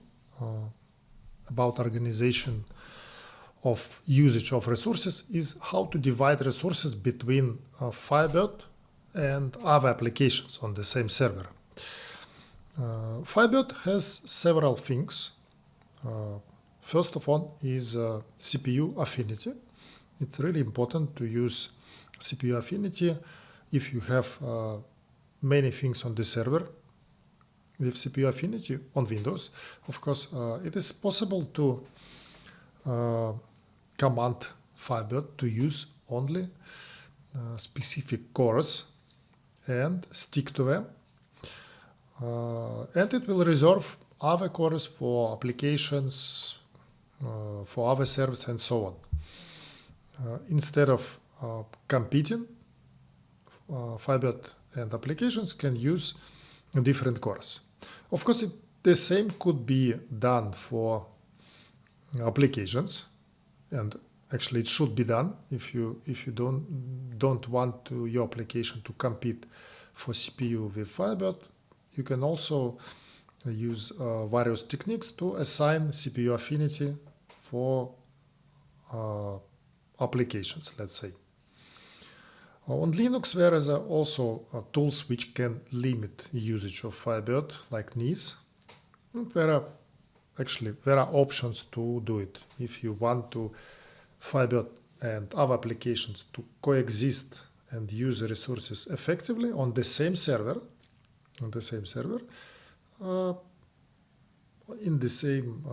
about organization of usage of resources is how to divide resources between Firebird and other applications on the same server. Firebird has several things. First of all is CPU affinity. It's really important to use CPU affinity if you have many things on the server. With CPU affinity on Windows, of course, it is possible to command Firebird to use only specific cores and stick to them. And it will reserve other cores for applications, for other servers, and so on. Instead of competing, Firebird and applications can use different cores. Of course, the same could be done for applications, and actually it should be done if you don't want your application to compete for CPU with Firebird. You can also use various techniques to assign CPU affinity for applications, let's say. On Linux, there is also tools which can limit usage of Firebird, like NIS. There are options to do it. If you want to Firebird and other applications to coexist and use the resources effectively on the same server, in the same,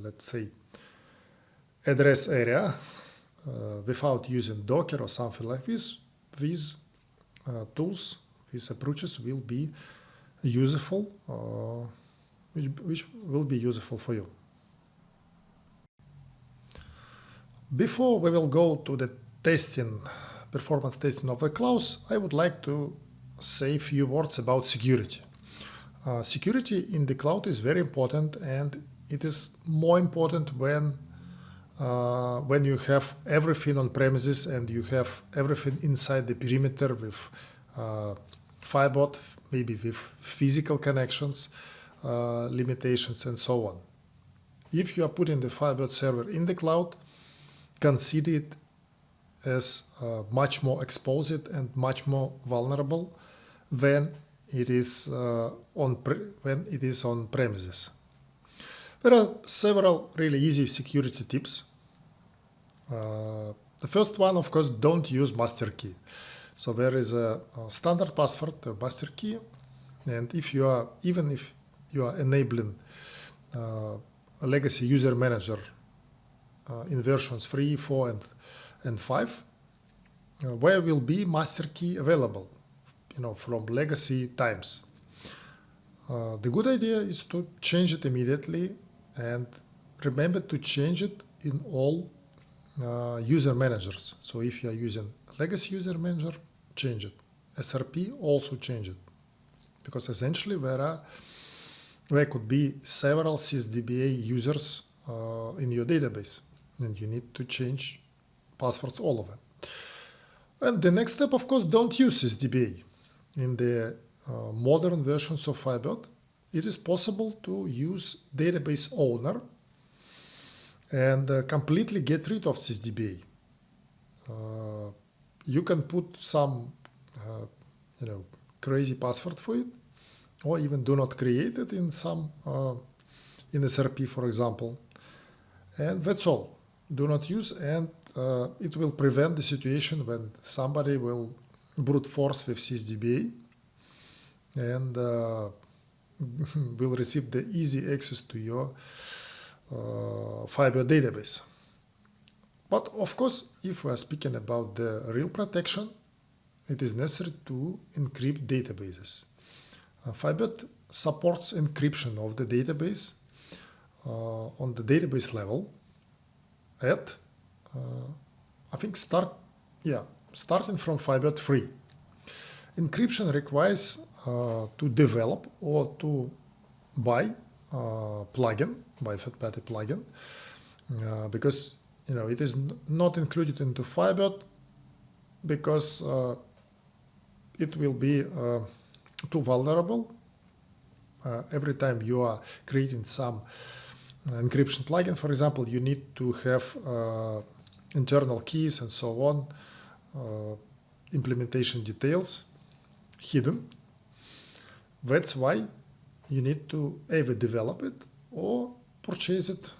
let's say, address area, without using Docker or something like this, these tools, these approaches will be useful, which will be useful for you. Before we will go to the performance testing of the clouds, I would like to say a few words about security. Security in the cloud is very important, and it is more important when you have everything on premises and you have everything inside the perimeter with Firebird, maybe with physical connections, limitations, and so on. If you are putting the Firebird server in the cloud, consider it as much more exposed and much more vulnerable than it is when it is on premises. There are several really easy security tips. The first one, of course, don't use master key. So there is a standard password, a master key, and even if you are enabling a legacy user manager in versions 3, 4, and 5, where will be master key available, from legacy times. The good idea is to change it immediately, and remember to change it in all user managers. So if you are using legacy user manager, change it. SRP, also change it, because essentially there could be several sysdba users in your database, and you need to change passwords, all of them. And the next step, of course, don't use sysdba. In the modern versions of Firebird, it is possible to use database owner and completely get rid of sysdba. You can put some crazy password for it, or even do not create it in in SRP, for example, and that's all. Do not use, and it will prevent the situation when somebody will brute force with sysdba and will receive the easy access to your Firebird database. But of course, if we are speaking about the real protection, it is necessary to encrypt databases. Firebird supports encryption of the database on the database level at I think starting from Firebird 3. Encryption requires to develop or to buy third-party plugin, because it is not included into Firebird because it will be too vulnerable. Every time you are creating some encryption plugin, for example, you need to have internal keys and so on, implementation details hidden. That's why you need to either develop it or purchase it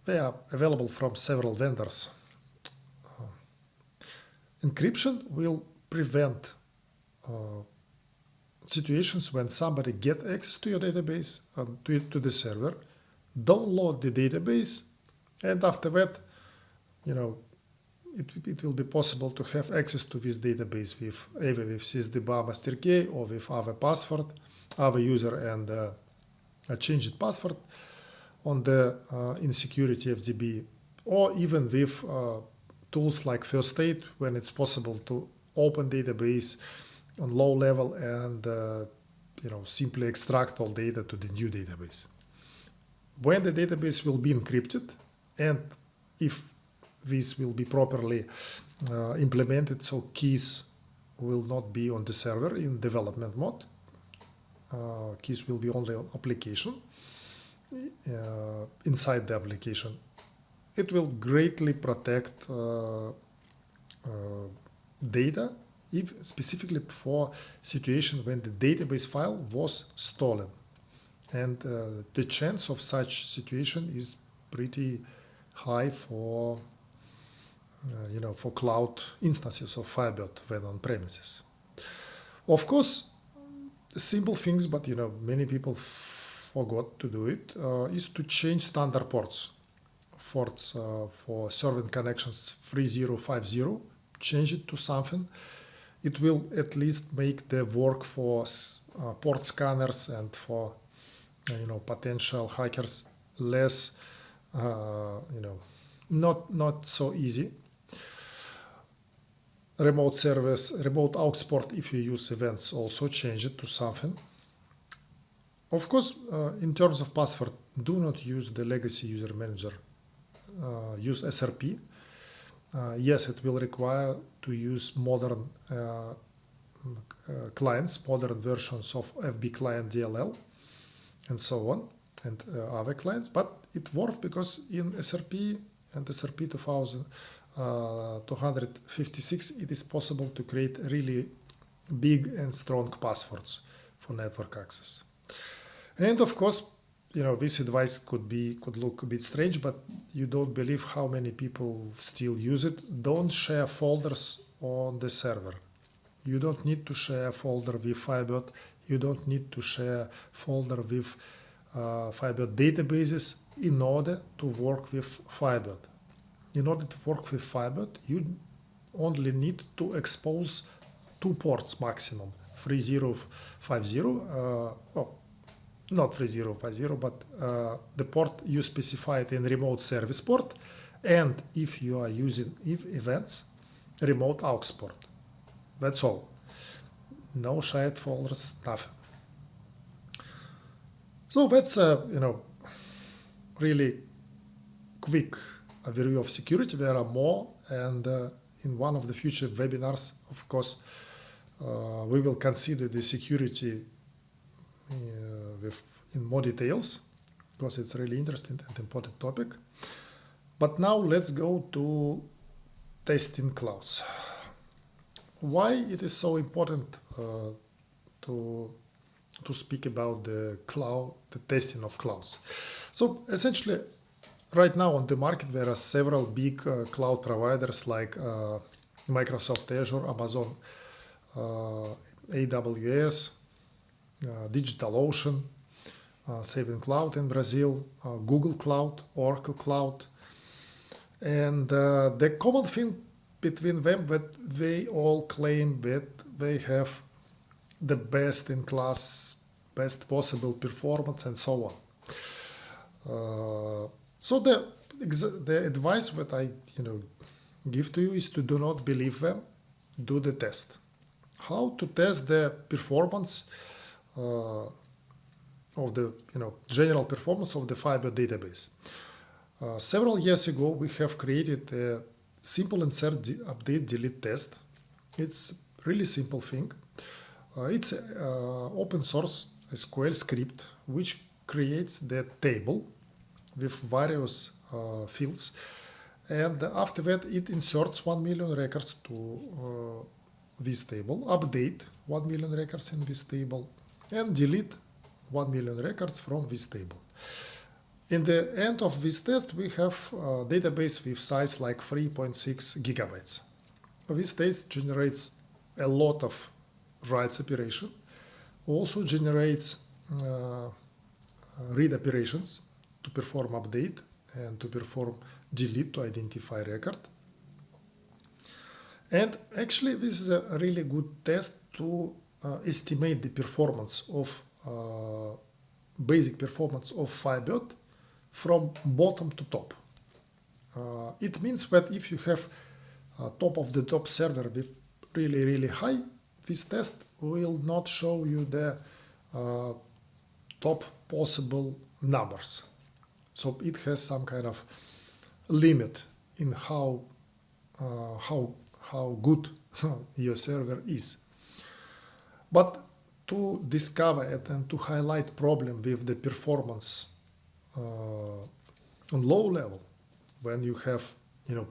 they are available from several vendors. Encryption will prevent situations when somebody get access to your database to the server, download the database, and after that, it will be possible to have access to this database with either with sysdba master key or with other password, other user and a changed password on the insecurity FDB, or even with tools like First Aid, when it's possible to open database on low level and simply extract all data to the new database. When the database will be encrypted, and if this will be properly implemented, so keys will not be on the server in development mode. Keys will be only on application, inside the application. It will greatly protect data, specifically for situation when the database file was stolen. And the chance of such situation is pretty high for for cloud instances of Firebird when on premises. Of course, simple things, but many people forgot to do it, is to change standard ports for serving connections 3050. Change it to something. It will at least make the work for port scanners and for potential hackers less not so easy. Remote service, remote aux port, if you use events, also change it to something. Of course, in terms of password, do not use the legacy user manager. Use SRP. Yes, it will require to use modern clients, modern versions of FB client DLL, and so on, and other clients. But it works because in SRP and SRP 256, it is possible to create really big and strong passwords for network access. And of course, this advice could look a bit strange, but you don't believe how many people still use it. Don't share folders on the server. You don't need to share a folder with Firebird. You don't need to share folder with Firebird databases in order to work with Firebird. In order to work with Firebird, you only need to expose 2 ports maximum, 3050, not 3050, but the port you specified in remote service port, and if you are using events, remote aux port. That's all. No shared folders, nothing. So that's really quick overview of security. There are more, and in one of the future webinars, of course, we will consider the security in more details, because it's really interesting and important topic. But now let's go to testing clouds. Why it is so important to speak about the cloud, the testing of clouds? So essentially, right now on the market there are several big cloud providers like Microsoft Azure, Amazon AWS, DigitalOcean, Saving Cloud in Brazil, Google Cloud, Oracle Cloud. And the common thing between them that they all claim that they have the best in class, best possible performance and so on. So the advice that I give to you is to do not believe them, do the test. How to test the performance of the general performance of the Firebird database. Several years ago, we have created a simple insert update delete test. It's a really simple thing. It's an open source SQL script which creates the table with various fields, and after that it inserts 1 million records to this table, update 1 million records in this table, and delete 1 million records from this table. In the end of this test, we have a database with size like 3.6 gigabytes. This test generates a lot of writes operation, also generates read operations to perform update and to perform delete to identify record. And actually, this is a really good test to estimate the performance of basic performance of Firebird from bottom to top. It means that if you have a top of the top server with really high, this test will not show you the top possible numbers. So it has some kind of limit in how good your server is. But to discover it and to highlight problem with the performance on low level, when you have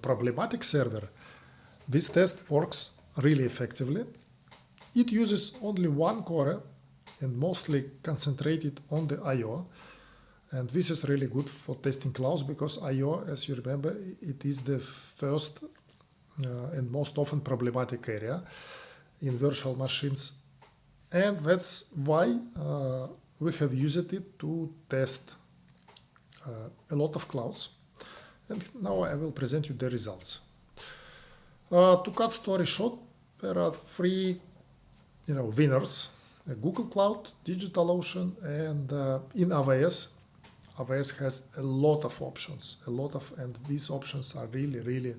problematic server, this test works really effectively. It uses only one core and mostly concentrated on the I/O, and this is really good for testing clouds because I/O, as you remember, it is the first and most often problematic area in virtual machines, and that's why we have used it to test a lot of clouds. And now I will present you the results. To cut story short, there are three winners: Google Cloud, DigitalOcean, and in AWS. AWS has a lot of options, and these options are really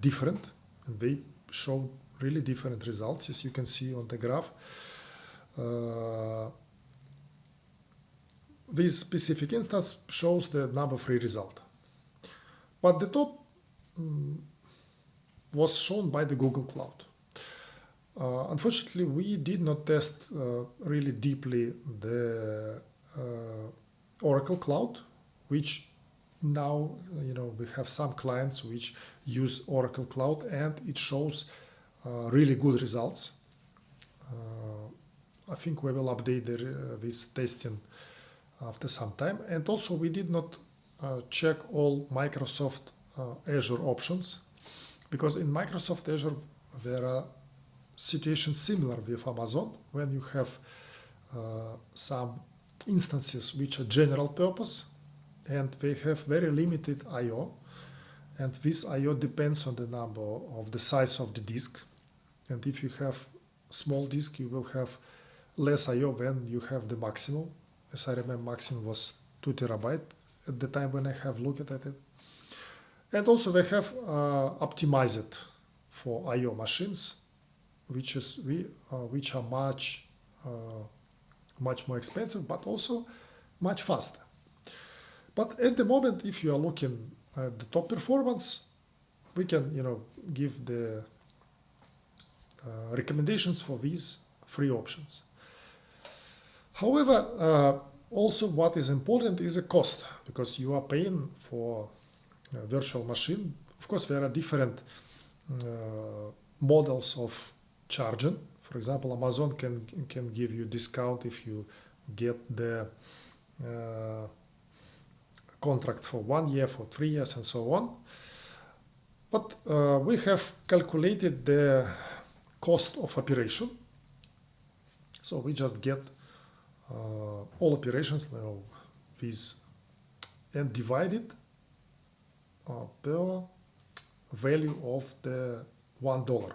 different, and they show really different results, as you can see on the graph. This specific instance shows the number 3 result, but the top was shown by the Google Cloud. Unfortunately, we did not test really deeply the Oracle Cloud, which now we have some clients which use Oracle Cloud, and it shows really good results. I think we will update this testing after some time. And also we did not check all Microsoft Azure options, because in Microsoft Azure there are situations similar with Amazon when you have some instances which are general purpose and they have very limited I/O, and this I/O depends on the number of the size of the disk. And if you have small disk, you will have less I/O when you have the maximum. As I remember, maximum was 2 terabyte at the time when I have looked at it. And also they have optimized for I/O machines, which are much more expensive, but also much faster. But at the moment, if you are looking at the top performance, we can give the recommendations for these 3 options. However, also what is important is a cost, because you are paying for a virtual machine. Of course, there are different models of charging. For example, Amazon can give you discount if you get the contract for 1 year, for 3 years, and so on. But we have calculated the cost of operation. So we just get all operations with and divide it per value of the $1.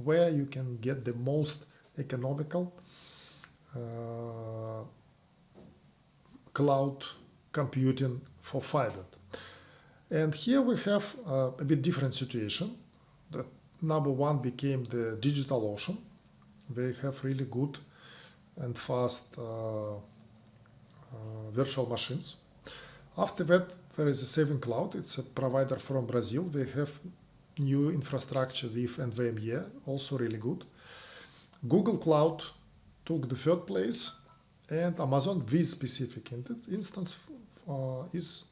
Where you can get the most economical cloud computing for Firebird. And here we have a bit different situation. That number one became the DigitalOcean. They have really good and fast virtual machines. After that, there is a Saving Cloud. It's a provider from Brazil. They have new infrastructure with NVMe, also really good. Google Cloud took the third place, and Amazon with specific instance is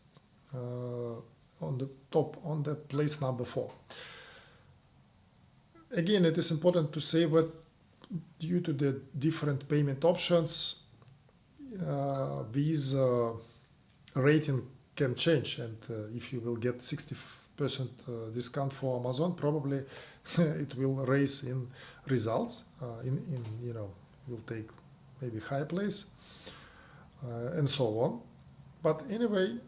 on the top, on the place number 4. Again, it is important to say that due to the different payment options, these rating can change, and if you will get 60% discount for Amazon, probably it will raise in results. Will take maybe high place and so on. But anyway,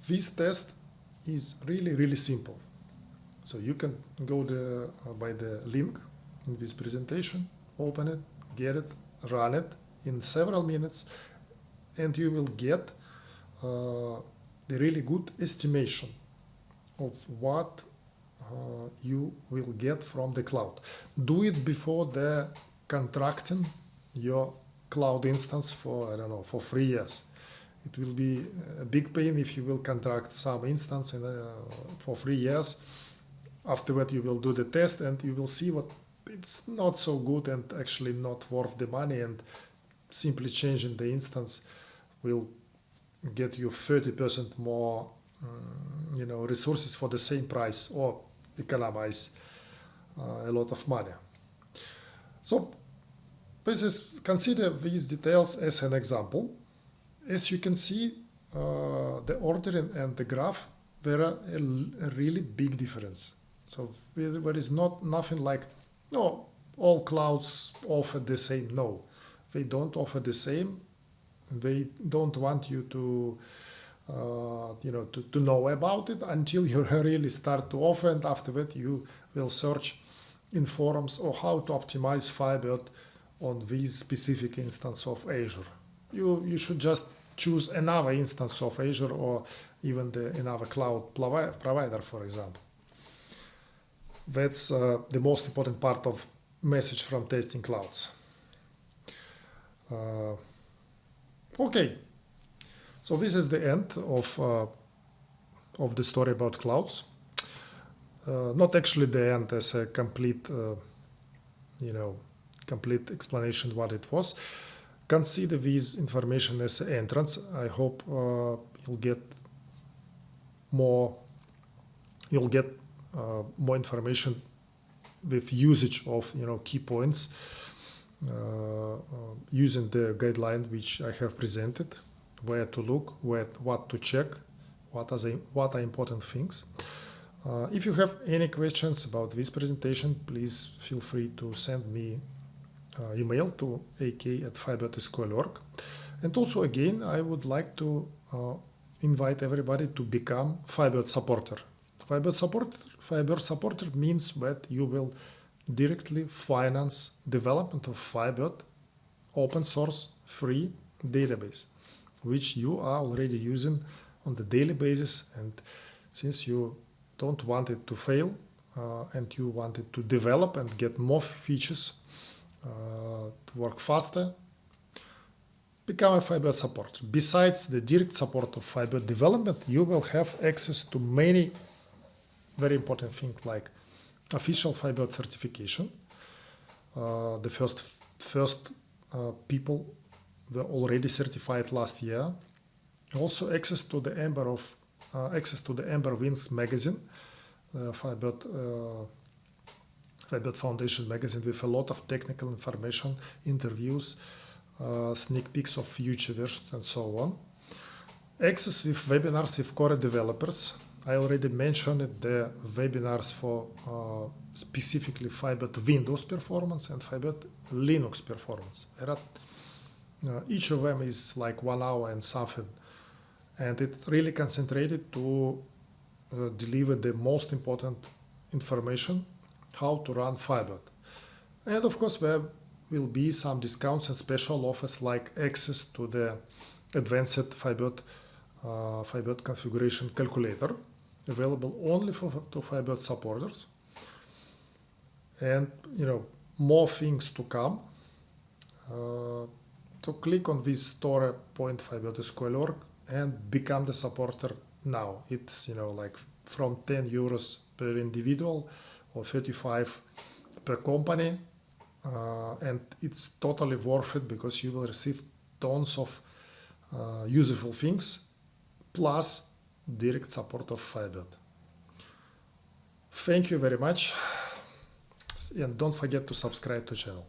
this test is really simple. So you can go by the link in this presentation, open it, get it, run it in several minutes, and you will get the really good estimation of what you will get from the cloud. Do it before the contracting your cloud instance for, I don't know, for 3 years. It will be a big pain if you will contract some instance for 3 years. After that, you will do the test and you will see what it's not so good and actually not worth the money, and simply changing the instance will get you 30% more resources for the same price, or economize a lot of money. So consider these details as an example. As you can see, the ordering and the graph, there are a really big difference. So there is nothing like, no, all clouds offer the same. No, they don't offer the same. They don't want you to know about it until you really start to offer, and after that you will search in forums or how to optimize Firebird on this specific instance of Azure. You should just choose another instance of Azure, or even another cloud provider, for example. That's the most important part of message from testing clouds. Okay, so this is the end of the story about clouds. Not actually the end as a complete, complete explanation what it was. Consider this information as an entrance. I hope you'll get more information with usage of key points, using the guideline which I have presented, where to look, what to check, what are important things. If you have any questions about this presentation, please feel free to send me email to ak@firebird.org. And also, again, I would like to invite everybody to become Firebird supporter. Firebird supporter means that you will directly finance development of Firebird open source free database, which you are already using on the daily basis. And since you don't want it to fail and you want it to develop and get more features to work faster, become a Firebird supporter. Besides the direct support of Firebird development, you will have access to many very important things like official Firebird certification. The first people were already certified last year. Also access to the Ember Wins magazine, Firebird Foundation magazine, with a lot of technical information, interviews, sneak peeks of future versions, and so on. Access with webinars with core developers. I already mentioned the webinars for specifically Firebird Windows performance and Firebird Linux performance. Each of them is like 1 hour and something, and it's really concentrated to deliver the most important information, how to run Firebird. And of course, there will be some discounts and special offers like access to the advanced Firebird configuration calculator, available only to Firebird supporters. And more things to come. So click on this store.firebird.org and become the supporter now. It's like from 10 euros per individual or 35 per company, and it's totally worth it because you will receive tons of useful things plus direct support of Firebird. Thank you very much, and don't forget to subscribe to the channel.